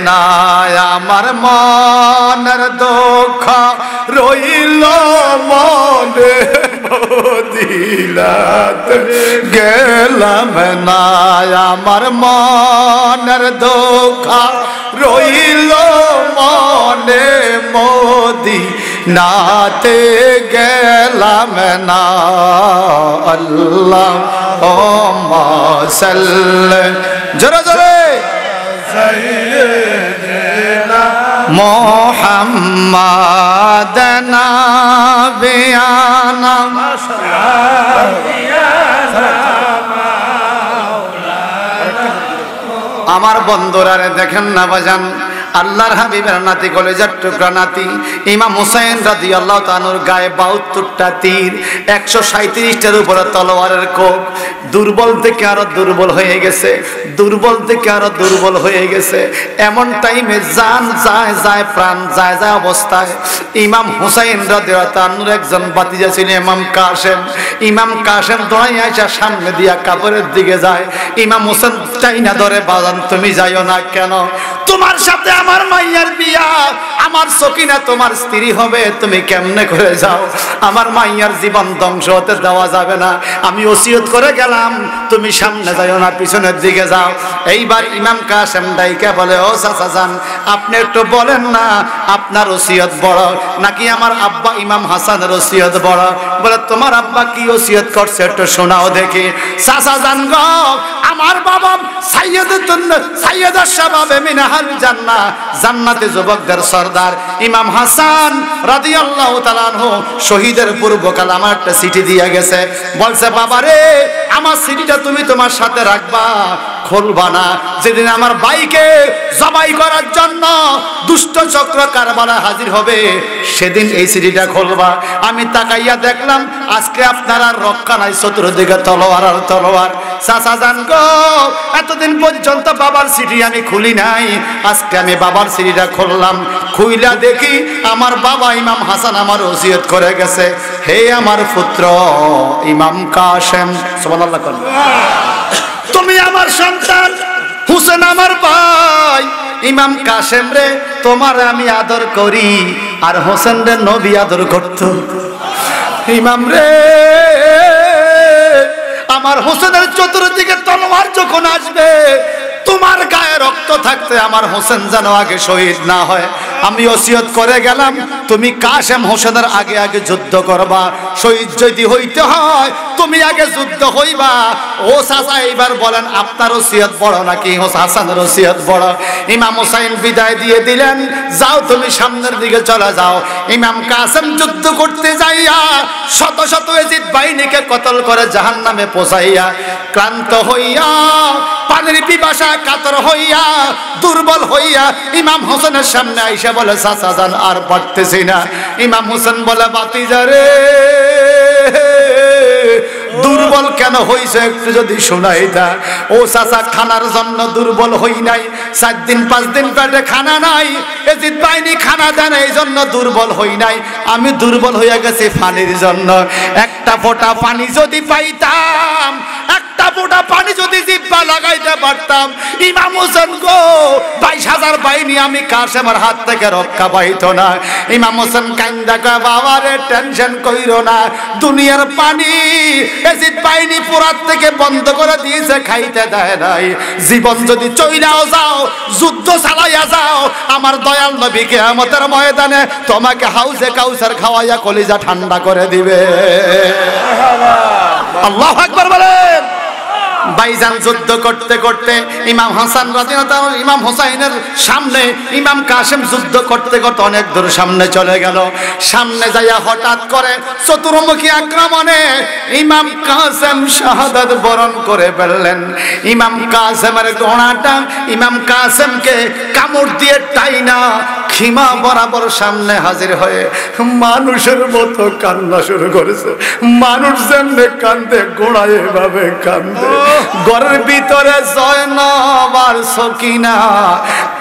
না আমার মনের দুঃখ রইল মনে মদিনাত গেলাম না আমার মনের দুঃখ রইল মনে মদিনাতে গেলাম না আল্লাহ ও সাল্লি জোরে জোরে মোহাম্মদ নাবিয়ানা আমার বন্ধুরা দেখেন না বাজান আল্লাহর হাবিবের নাতি কলেজার টুকরা নাতি ইমাম হুসাইন রাদিয়াল্লাহু তাআলার গায়ে 72টা তীর 137টার উপরে তলোয়ারের কোপ দুর্বল থেকে আরো দুর্বল হয়ে গেছে দুর্বল থেকে আরো দুর্বল হয়ে গেছে এমন টাইমে জান যায় যায় প্রাণ যায় যায় অবস্থায় ইমাম হুসাইন রাদিয়াল্লাহু তাআলার একজন ভাতিজা ছিল ইমাম কাসেম দৌড়াই আইসা সামনে দিয়া কাপড়ের দিকে যায় ইমাম হুসাইন চাইনা ধরে বাজান তুমি যাইও না কেন তোমার সাথে আমার মাইয়ার বিয়া আমার সকিনা তোমার স্ত্রী হবে তুমি কেমনে করে যাও আমার মাইয়ার জীবন ধ্বংস হতে দেওয়া যাবে না আমি ওসিয়ত করে গেলাম তুমি সামনে যাও না পিছনের দিকে যাও এইবার ইমাম কাসেম ডাইকা বলে ও চাচা যান আপনি একটু বলেন না আপনার ওসিয়ত বড় নাকি আমার আব্বা ইমাম হাসানের ওসিয়ত বড় বলে তোমার আব্বা কি ওসিয়ত করছে একটু শোনাও দেখি চাচা যান গো আমার বাবা সাইয়্যিদুশ শাবাবে মিনাল জান্নাহ জান্নাতে যুবকদের সরদার ইমাম হাসান রাদিয়াল্লাহু তাআলা আনহু শহীদের পূর্বকাল আমার একটা চিঠি দিয়ে গেছে বলছে বাবা রে আমার চিঠিটা তুমি তোমার সাথে রাখবা খুলবা না যেদিন আমার ভাইকে জবাই করার জন্য দুষ্ট চক্র কারবালা হাজির হবে সেদিন এই চিঠিটা খুলবা আমি তাকাইয়া দেখলাম আজকে আপনারা রক্ষা নাই চতুর্দিকে তলোয়ার আর তলোয়ার চাচা জান গো এতদিন পর্যন্ত বাবার চিঠি আমি খুলি নাই আজকে আমি বাবার চিঠিটা খুললাম খুইলা দেখি আমার বাবা ইমাম হাসান আমার ওসিয়ত করে গেছে হে আমার পুত্র ইমাম কাসেম সুবহানাল্লাহ তুমি আমার সন্তান হুসেন আমার ভাই ইমাম কাসেম রে তোমার আমি আদর করি আর হোসেন রে নবী আদর করত ইমাম রে আমার হোসেনের চতুর্দিকে তলোয়ার যখন আসবে তোমার গায়ে রক্ত থাকতে আমার হোসেন যেন আগে শহীদ না হয় আমি ওসিয়ত করে গেলাম তুমি কাসেম হোসেনের আগে আগে যুদ্ধ করবা শহীদ যদি হইতে হয় তুমি আগে যুদ্ধ হইবা ও চাচা এবার বলেন আপনার ওসিয়ত বড় নাকি হাসানের ওসিয়ত বড় ইমাম হুসাইন বিদায় দিয়ে দিলেন যাও তুমি সামনের দিকে চলে যাও ইমাম কাসেম যুদ্ধ করতে যাইয়া শত শত ইয়াজিদ বাহিনীকে কতল করে জাহান্নামে পৌঁছাইয়া ক্লান্ত হইয়া পানির পিপাসা কাতর হইয়া দুর্বল হইয়া ইমাম হোসেনের সামনে আইসা বলে চাচা যান আর পারতেছি না ইমাম হোসেন বলে ভাতিজা রে দুর্বল কেন হইছে একটু যদি শুনাইতা ও চাচা খানার জন্য দুর্বল হই নাই 4 দিন 5 দিন পেটে খানা নাই এজিদ বাহিনী খানা দেন এই জন্য দুর্বল হই নাই আমি দুর্বল হইয়া গেছি পানির জন্য একটা ফোঁটা পানি যদি পাইতাম একটা ফোঁটা পানি যদি জিহ্বা লাগাইতে পারতাম ইমাম হোসেন গো 22,000 বাহিনী আমি কাসেমের হাত থেকে রক্ষা পাইতো না ইমাম হোসেন কান্দা কয় বাবা রে টেনশন কইরো না দুনিয়ার পানি এজিদ বাহিনী পুরাত থেকে বন্ধ করে দিয়েছে খাইতে দেয় নাই জীবন যদি চইলাও যাও যুদ্ধ চালাইয়া যাও আমার দয়াল নবী কিয়ামতের ময়দানে তোমাকে হাউজে কাউসার খাওয়াইয়া কলিজা ঠান্ডা করে দিবে আল্লাহু আকবার বলেন ভাইজান যুদ্ধ করতে করতে ইমাম হাসান রাদিয়াল্লাহু আনহু ইমাম হুসাইনের সামনে ইমাম কাসেম যুদ্ধ করতে করতে অনেক দূর সামনে চলে গেল। সামনে যাইয়া হঠাৎ করে চতুর্মুখী আক্রমণে ইমাম কাসেম শাহাদাত বরণ করে ফেললেন। ইমাম কাসেমের ঘোড়াটা ইমাম কাসেমকে কামড় দিয়ে টাইনা খিমা বরাবর সামনে হাজির হয়ে মানুষের মতো কান্না শুরু করেছে। মানুষ যেমনে কান্দে ঘোড়া এভাবে কান্দে। ঘরের ভিতরে জয়নব আর সকিনা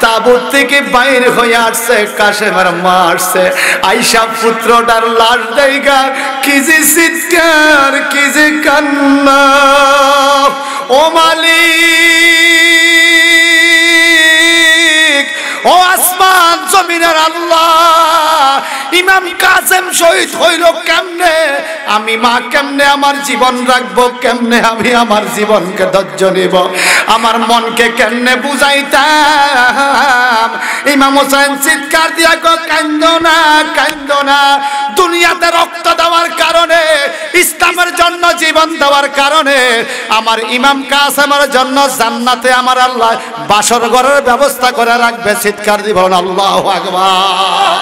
তাবুত থেকে বাইর হয়ে আসছে। কাসেমের মা আসছে, আইসা পুত্রটার লাশ দেইগা কি যে চিৎকার কি যে কান্না। ও মালিক, ও আসমান জমিনের আল্লাহ, ইমাম কাসেম শহীদ হইল কেমনে? আমি মা কেমনে আমার জীবন রাখবো? কেমনে আমি আমার জীবনকে ধৈর্য নিব? আমার মনকে কেমনে বুঝাইতাম? ইমাম হোসেন চিৎকার দিয়া কো, কান্দো না কান্দো না। দুনিয়াতে রক্ত দেওয়ার কারণে, ইসলামের জন্য জীবন দেওয়ার কারণে আমার ইমাম কাসেমের জন্য জান্নাতে আমার আল্লাহ বাসর ঘরের ব্যবস্থা করে রাখবে। চিৎকার দিবেন আল্লাহু আকবার।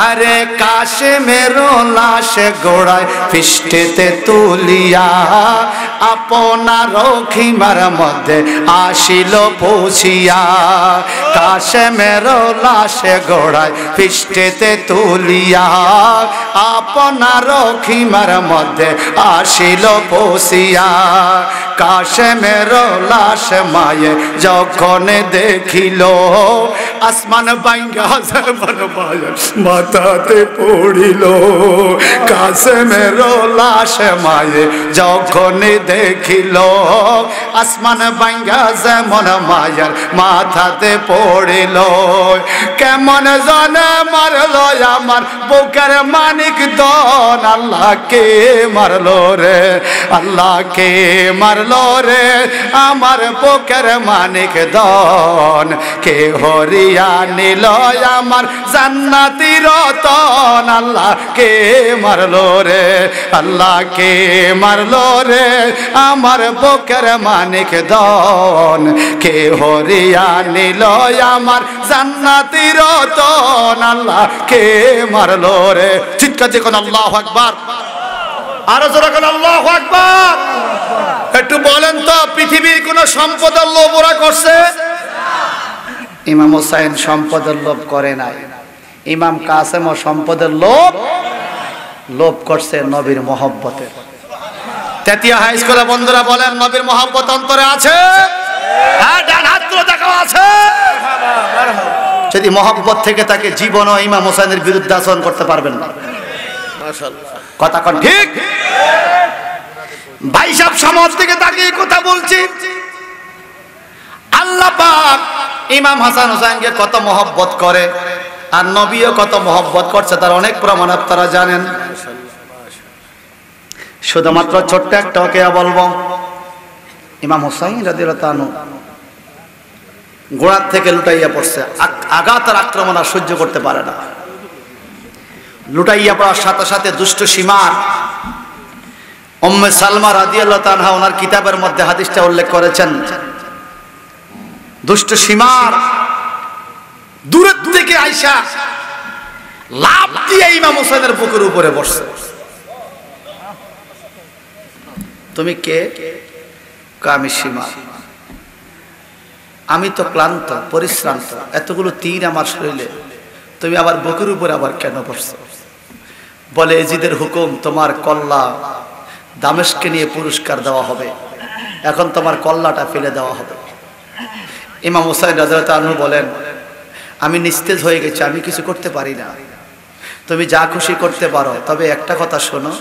আরে কাসেমের লাশ গোড়ায় পৃষ্ঠেতে তুলিয়া আপনার খিমার মধ্যে আসিল পৌঁছিয়া। কাসেমের লাশ গোড়ায় পৃষ্ঠেতে তুলিয়া আপনার খিমার মধ্যে আসিল পৌঁছিয়া। কাসেমের লাশ মায়ে যখন দেখিল আসমান ভাঙ্গা জমিন মাথাতে পড়িল। কাসেমের লাশ মায়ে যখন দেখিল আসমান ভাঙ্গা যেমন মায়ের মাথাতে পড়িল। কেমন জনে মারলো আমার বুকের মানিক দন। আল্লাহকে মারলো রে, আল্লাহকে মারলো রে আমার বুকের মানিক দন। কে হরিয়া নিল আমার জান্নাতি রতন। আল্লাহকে মারলো রে, আল্লাহকে মারলো রে আমার বুকের মানিক দন। কে হরিয়া নিল আমার জান্নাতি রতন। আল্লাহকে মারলো রে। চিৎকার দিয়ে কোন আল্লাহু আকবার। আরো জোরে কোন আল্লাহু আকবার। একটু বলেন তো, পৃথিবীর কোন সম্পদের লোভ ওরা করছে? ইমাম হোসেন সম্পদের লোভ করে নাই। ইমাম কাসেম ও সম্পদের লোভ করছে নবীর মহব্বতে। তেতিয়া হাই স্কুলে বন্ধুরা বলেন, নবীর মহব্বত অন্তরে আছে? হ্যাঁ, ডান হাত তুলে দেখাও আছে। যদি মহব্বত থেকে তাকে জীবনও ইমাম হোসেনের বিরুদ্ধে আচরণ করতে পারবেন না। কথা কোন ঠিক? ভাই সাহেব সমাজ থেকে তাকে কথা বলছি। আল্লাহ পাক ইমাম হাসান হোসেনকে কত মহব্বত করে, আর নবীও কত মহব্বত করছে তার অনেক প্রমাণ আপনারা জানেন। শুধুমাত্র ছোট্ট একটা ওকে বলবো। ইমাম হোসেন রাদিয়াল্লাহু আনহু ঘোড়ার থেকে লুটাইয়া পড়ছে। আঘাত আর আক্রমণ আর সহ্য করতে পারে না। লুটাইয়া পড়ার সাথে সাথে দুষ্ট সীমার উম্মে সালমা রাদিয়াল্লাহু আনহা ওনার কিতাবের মধ্যে হাদিসটা উল্লেখ করেছেন। দুষ্ট সীমার দূরের থেকে আইসা লাফ দিয়ে ইমাম হোসেনের বুকের উপরে বসছে। তুমি কে? আমি সীমা। আমি তো ক্লান্ত পরিশ্রান্ত, এতগুলো তীর আমার শরীরে, তুমি আবার বুকের উপরে আবার কেন বসছো? বলে, এজিদের হুকুম, তোমার কল্লা দামেস্কে নিয়ে পুরস্কার দেওয়া হবে, এখন তোমার কল্লাটা ফেলে দেওয়া হবে। ইমাম হোসেন রাদিয়াল্লাহু আনহু বলেন, আমি নিস্তেজ হয়ে গেছি, আমি কিছু করতে পারি না, তুমি যা খুশি করতে পারো, তবে একটা কথা শোনো,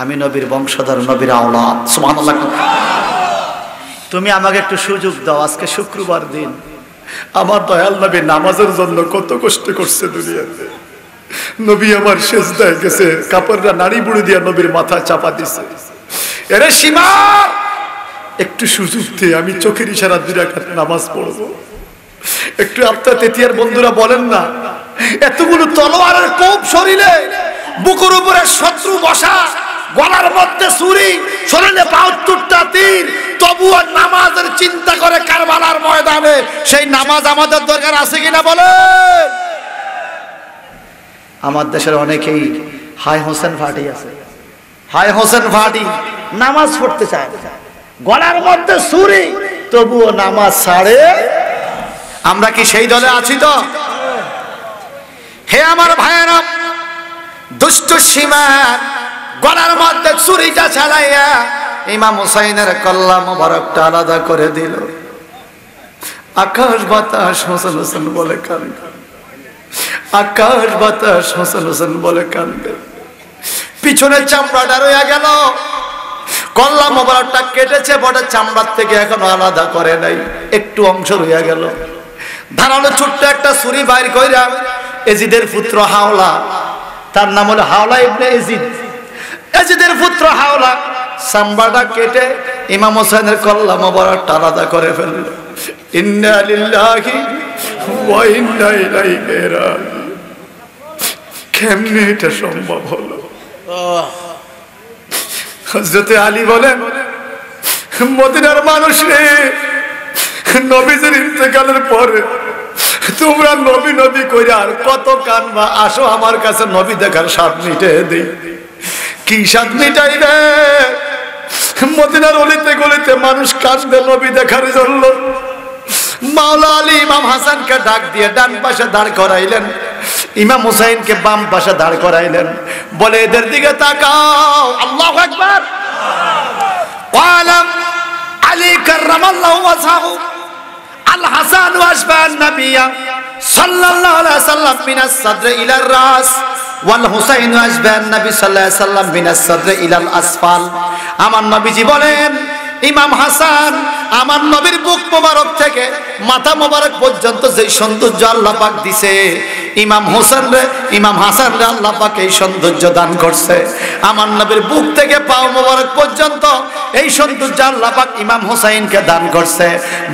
আমি নবীর বংশধর, নবীর আওলাদ। সুবহানাল্লাহ। তুমি আমাকে একটু সুযোগ দাও, আজকে শুক্রবার দিন, আমার দয়াল নবী নামাজের জন্য কত কষ্ট করছে দুনিয়াতে। নবী আমার সেজদায় গেছে, কাপড়রা নাড়ি বুড়ি দিয়ে নবীর মাথা চাপা দিছে। এরে সীমা, একটু সুযোগ দে, আমি চোখের ইশারা 2 রাকাত নামাজ পড়বো। একটু আপনার তেতিয়ার বন্ধুরা বলেন না, এতগুলো তলোয়ারের কোপ শরীরে, বুকের উপরে শত্রু বসা, গলার মধ্যে ছুরি, শরীরে ৭২টা তীর, তবুও নামাজের চিন্তা করে কারবালার ময়দানে। সেই নামাজ আমাদের দরকার আছে কিনা বলে? আমার দেশের অনেকেই হাই হোসেন ফাটি আছে, হাই হোসেন ফাটি নামাজ পড়তে চায়, গলার মধ্যে ছুরি, তবুও নামাজ ছাড়ে। আমরা কি সেই দলে আছি? তো হে আমার ভাইয়েরা, দুষ্ট সীমার গলার মধ্যে ছুরিটা ছাড়াইয়া ইমাম হুসাইনের কল্লা মোবারকটা আলাদা করে দিল। আকাশ বাতাস হোসেন হোসেন বলে কান্দে, আকাশ বাতাস হোসেন হোসেন বলে কান্দে। পিছনের চামড়াটা রয়ে গেল, কল্লা মোবারকটা কেটেছে বটে, চামড়ার থেকে এখনো আলাদা করে নাই, একটু অংশ রয়ে গেল। ধারালো ছোট্ট একটা ছুরি বাইর কইরা এজিদের পুত্র হাওলা, তার নাম হলো হাওলা ইবনে এজিদ, এজিদের পুত্র হাওলা চামড়াটা কেটে ইমাম হোসেনের কল্লা মোবারকটা আলাদা করে ফেলল। ইন্না লিল্লাহি ওয়া ইন্না ইলাইহি রাজিউন। কেমনে এটা সম্ভব হলো? হযরত আলী বলেন, মদিনার মানুষ রে, নবীজির ইন্তেকালের পরে তোমরা নবী নবী কইরা আর কত কানবা, আসো আমার কাছে নবী দেখার স্বাদ মিটাই দেই। কি স্বাদ মিটাইবে? মদিনার অলিতে গলিতে মানুষ কাঁদবে নবী দেখার জন্য। মাওলা আলী ইমাম হাসানকে ডাক দিয়ে ডান পাশে দাঁড় করাইলেন, ইমাম হুসাইনকে বাম পাশে দাঁড় করাইলেন, বলে এদের দিকে তাকাও। আল্লাহু আকবার। ওয়ালাম আলী কাররামাল্লাহু ওয়াজহাহু আল হাসান ওয়াসবান নবিয়া সাল্লাল্লাহু আলাইহি সাল্লাম মিনাস সাদর ইলার রাস ওয়াল হুসাইন ওয়াসবান নবী সাল্লাল্লাহু আলাইহি সাল্লাম মিনাস সাদর ইলাল আসফাল। আমার নবীজি বলেন, ইমাম হাসান আমার নবীর বুক মোবারক থেকে মাথা মোবারক পর্যন্ত যে সৌন্দর্য আল্লাহ পাক দিছে, ইমাম হোসেন রে, ইমাম হাসান রে আল্লাহ পাক এই সৌন্দর্য দান করছে। আমার নবীর বুক থেকে পাও মোবারক পর্যন্ত এই সৌন্দর্য আল্লাহ পাক ইমাম হুসাইনকে দান করছে।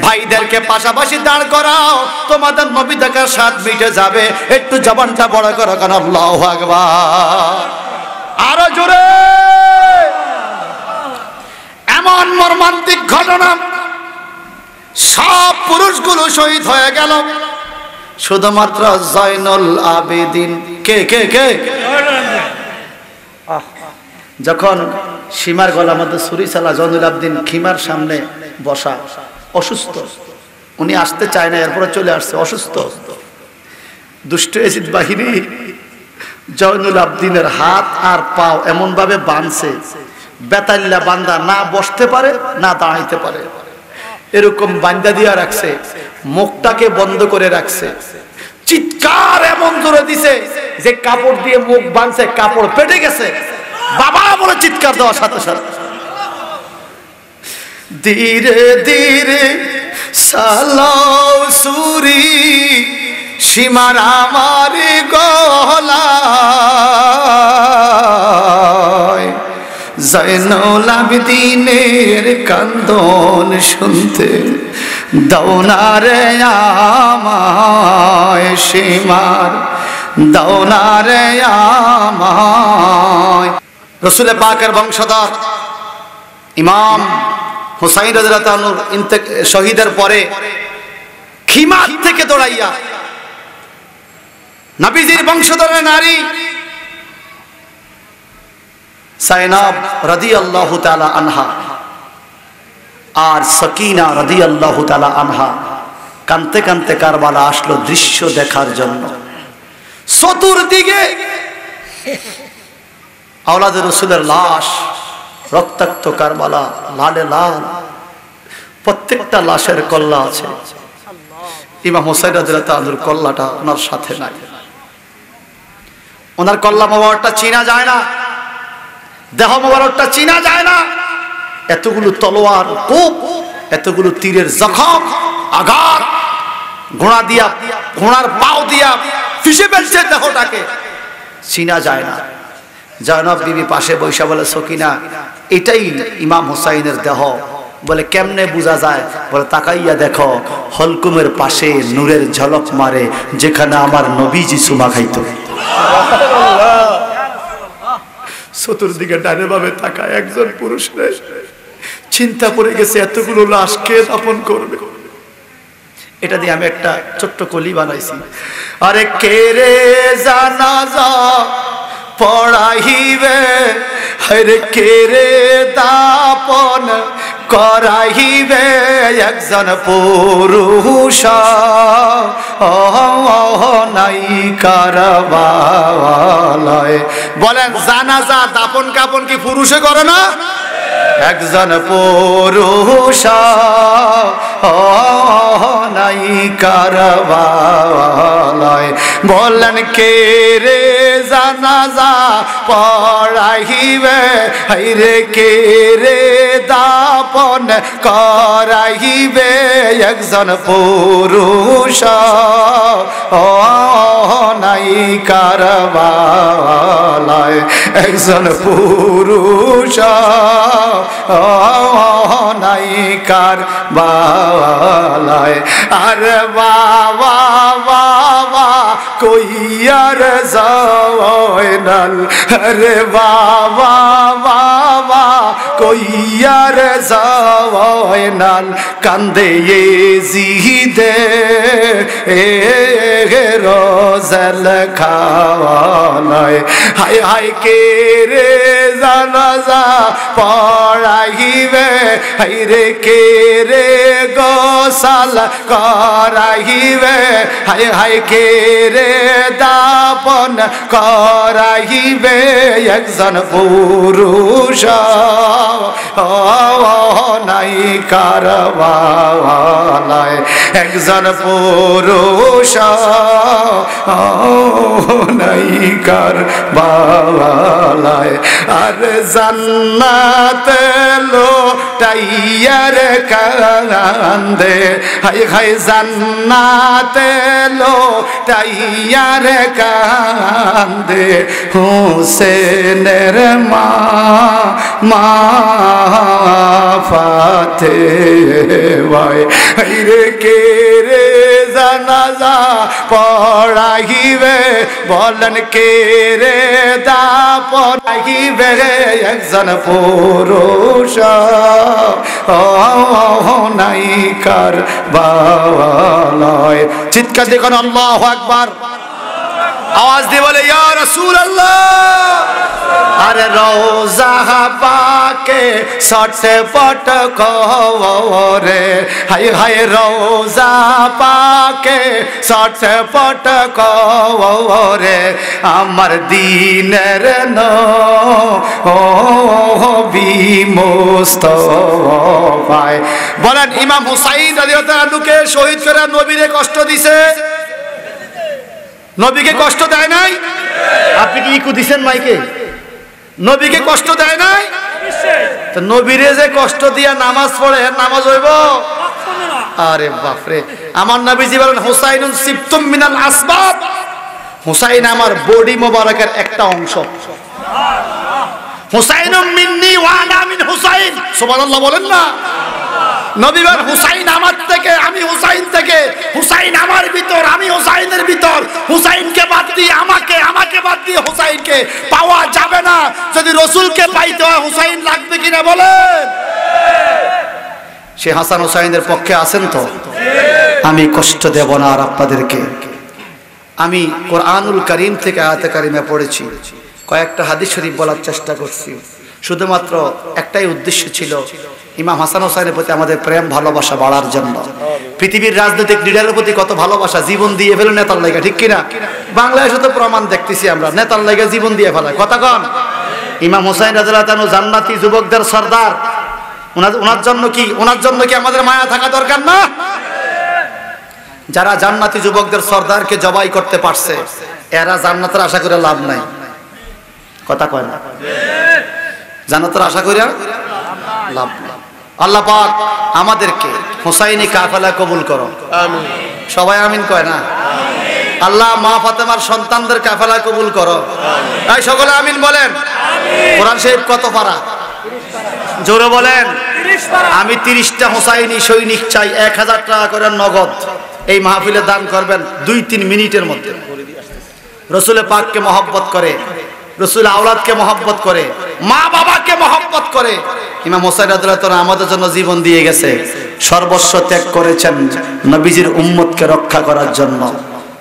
ভাইদেরকে পাশাপাশি দাঁড় করাও, তোমাদের নবী দেখার স্বাদ মিটে যাবে। একটু জবানটা বড় করো কেন? আল্লাহু আকবার। আরো জোরে। এমন মর্মান্তিক ঘটনা, সব পুরুষগুলো শহীদ হয়ে গেল, শুধুমাত্র জয়নুল আবেদিন। কে কে কে? যখন সীমার গলার মধ্যে ছুরি চালা, জয়নুল আবেদিন খিমার সামনে বসা, অসুস্থ, উনি আসতে চায় না, এরপরে চলে আসছে অসুস্থ। দুষ্ট এজিদ বাহিনী জয়নুল আবেদিনের হাত আর পাও এমন ভাবে বাঁধছে, বেতাল্লা বান্দা, না বসতে পারে না দাঁড়াইতে পারে, এরকম বান্দা দিয়া রাখছে, মুখটাকে বন্ধ করে রাখছে। চিৎকার এমন জোরে দিছে যে কাপড় দিয়ে মুখ বাঁধছে, কাপড় পেটে গেছে। বাবা বলে চিৎকার দেওয়ার সাথে সাথে ধীরে ধীরে সালাও সুরি সীমার আমার গলায়, জয়নুল আবেদিনের কান্দন শুনতে দাও না রে আমায়, সীমার দাও না রে আমায়। রসুল পাকের বংশধর ইমাম হুসাইন রাদিয়াল্লাহু আনহু শহীদের পরে খিমার থেকে দৌড়াইয়া নবীজির বংশধরের নারী সাইনাব রাদিয়াল্লাহু তাআলা আনহা আর সাকিনা রাদিয়াল্লাহু তাআলা আনহা কাঁদতে কাঁদতে কারবালা আসলো দৃশ্য দেখার জন্য। চতুর্দিকে আওলাদে রাসূলের লাশ, রক্তাক্ত কারবালা, লালে লাল, প্রত্যেকটা লাশের কল্লা আছে। ইমাম হুসাইন রাদিয়াল্লাহু আনহুর কল্লাটা ওনার সাথে নাই। ওনার কল্লা মোবারকটা চিনা যায় না, দেহ মোবারকটা চিনা যায় না। এতগুলো তলোয়ার, কোপ, এতগুলো তীরের জখম, আঘাত, ঘোড়া দিয়া, ঘোড়ার পাও দিয়া ফিসে ফেলছে দেহটাকে, চিনা যায় না। জয়নব বিবি পাশে বৈশা বলে, সকিনা এটাই ইমাম হুসাইনের দেহ। বলে কেমনে বোঝা যায়? বলে তাকাইয়া দেখো, হলকুমের পাশে নূরের ঝলক মারে, যেখানে আমার নবীজি সুমা খাইতো। চতুর্দিকে ডানে বামে তাকায় একজন পুরুষ নেই। চিন্তা পড়ে গেছে এতগুলো লাশ কে দাফন করবে। এটা দিয়ে আমি একটা ছোট্ট কলি বানাইছি। আরে কে রে জানাজা পড়াইবে, আরে কে রে দাপন করাইবে, একজন পুরুষ নাই কারবালায়। বলেন জানাজা দাপন কাপন কি পুরুষে করে না? একজন পুরুষ নাই কারবালায়। বলেন কে রে জানাজা পড়াইবে, হাইরে কে রে দাপন করাইবে, একজন পুরুষ নাই কারবালায়। একজন পুরুষ নাই কারবালায়। আরে বাবা বাবা কইয়ার জয়নাল, আরে বাবা বাবা কইয়ার জয়নাল, কান্দে জিদে রোজাল খাওয়ালায়। হায় হায় কে রে জানাজা পড়াইবে, হাইরে কে রে গোসাল করাইবে, হায় হায় কে রে দাপন করাইবে, একজন পুরুষ নাই কারবালায়। একজন পুরুষ নাই কারবালায়। আর জান্নাত লোটাইয়ার কান্দে, হায় হায় জান্নাত লোটাইয়ার কান্দে, হোসেনের মা মা ফাতেমা। হায়রে কে রে জানাজা পড়াইবে, বলেন কে রে দাপন করাইবে, একজন পুরুষ নাই কারবালায়। চিৎকার দিয়ে কোন আল্লাহু আকবার আওয়াজ দিয়ে বলে ইয়া রাসূলুল্লাহ। আরে রওজা পাকে সটপট করে, হায় হায় রওজা পাকে সটপট করে, আমার দিনের নবী মুস্তাফা। বলেন ইমাম হুসাইন রাদিয়াল্লাহু আনহুকে শহীদ করে নবীরে কষ্ট দিছে, নবীকে কষ্ট দেয় নাই? আপনি কি ইকু দিছেন মাইকে? নবীকে কষ্ট দেয় নাই? তো নবীরে যে কষ্ট দিয়া নামাজ পড়ে, নামাজ হইব? আরে বাপরে, আমার নবীজি বলেন হুসাইনুন সিবতুম মিনাল আসবাব, হুসাইন আমার বডি মোবারকের একটা অংশ। হুসাইনুম মিন্নি ওয়া আনা মিন হুসাইন, সুবহানাল্লাহ বলেন না। নবী বলেন হুসাইন আমার থেকে, আমি হুসাইন থেকে, হুসাইন আমার ভিতর, আমি হুসাইনের ভিতর। হুসাইনকে বাদ দিয়ে আমাকে, আমাকে বাদ দিয়ে হুসাইনকে পাওয়া যাবে না। যদি রাসূলকে পাইতে হয় হুসাইন লাগবে কিনা বলেন? সে হাসান হুসাইনের পক্ষে আছেন তো? আমি কষ্ট দেব না আর আপনাদেরকে। আমি কোরআনুল কারীম থেকে আয়াতে কারিমা পড়েছি, কয়েকটা হাদিস শরীফ বলার চেষ্টা করছি। শুধুমাত্র একটাই উদ্দেশ্য ছিল, ইমাম হাসান হোসেনের প্রতি আমাদের প্রেম ভালোবাসা বাড়ার জন্য। পৃথিবীর রাজনৈতিক লিডারের প্রতি কত ভালোবাসা, জীবন দিয়ে ফেলো নেতার লাইগা, ঠিক কিনা? বাংলাদেশে তো প্রমাণ দেখতেছি আমরা, নেতার লাইগা জীবন দিয়ে ফেলায়। কথা কন, ইমাম হুসাইন রাদিয়াল্লাহু তাআলা জান্নাতি যুবকদের সরদার, ওনার জন্য কি আমাদের মায়া থাকা দরকার না? যারা জান্নাতি যুবকদের সরদারকে জবাই করতে পারছে, এরা জান্নাতের আশা করে লাভ নাই। কথা কয় না? জান্নাতের আশা করে লাভ নাই। আল্লাহ পাক আমাদেরকে হুসাইনি কাফেলা কবুল করো, আমিন। সবাই আমিন কয় না? আল্লাহ মা ফাতেমার সন্তানদের কাফেলা কবুল করো, আমিন। এই সকলে আমিন বলেন। আমিন। কোরআন শরীফ কত পারা? জোরে বলেন। 30 পারা। আমি 30টা হুসাইনি সৈনিক চাই, 1000 টাকা করে নগদ এই মাহফিলে দান করবেন 2-3 মিনিটের মধ্যে। রাসূল পাককে মহব্বত করে রাসূল আওলাদকে মহব্বত করে, মা বাবাকে মহব্বত করে। ইমাম হোসেন রাদিয়াল্লাহু তাআলা আমাদের জন্য জীবন দিয়ে গেছে, সর্বস্ব ত্যাগ করেছেন নবীজির উম্মতকে রক্ষা করার জন্য।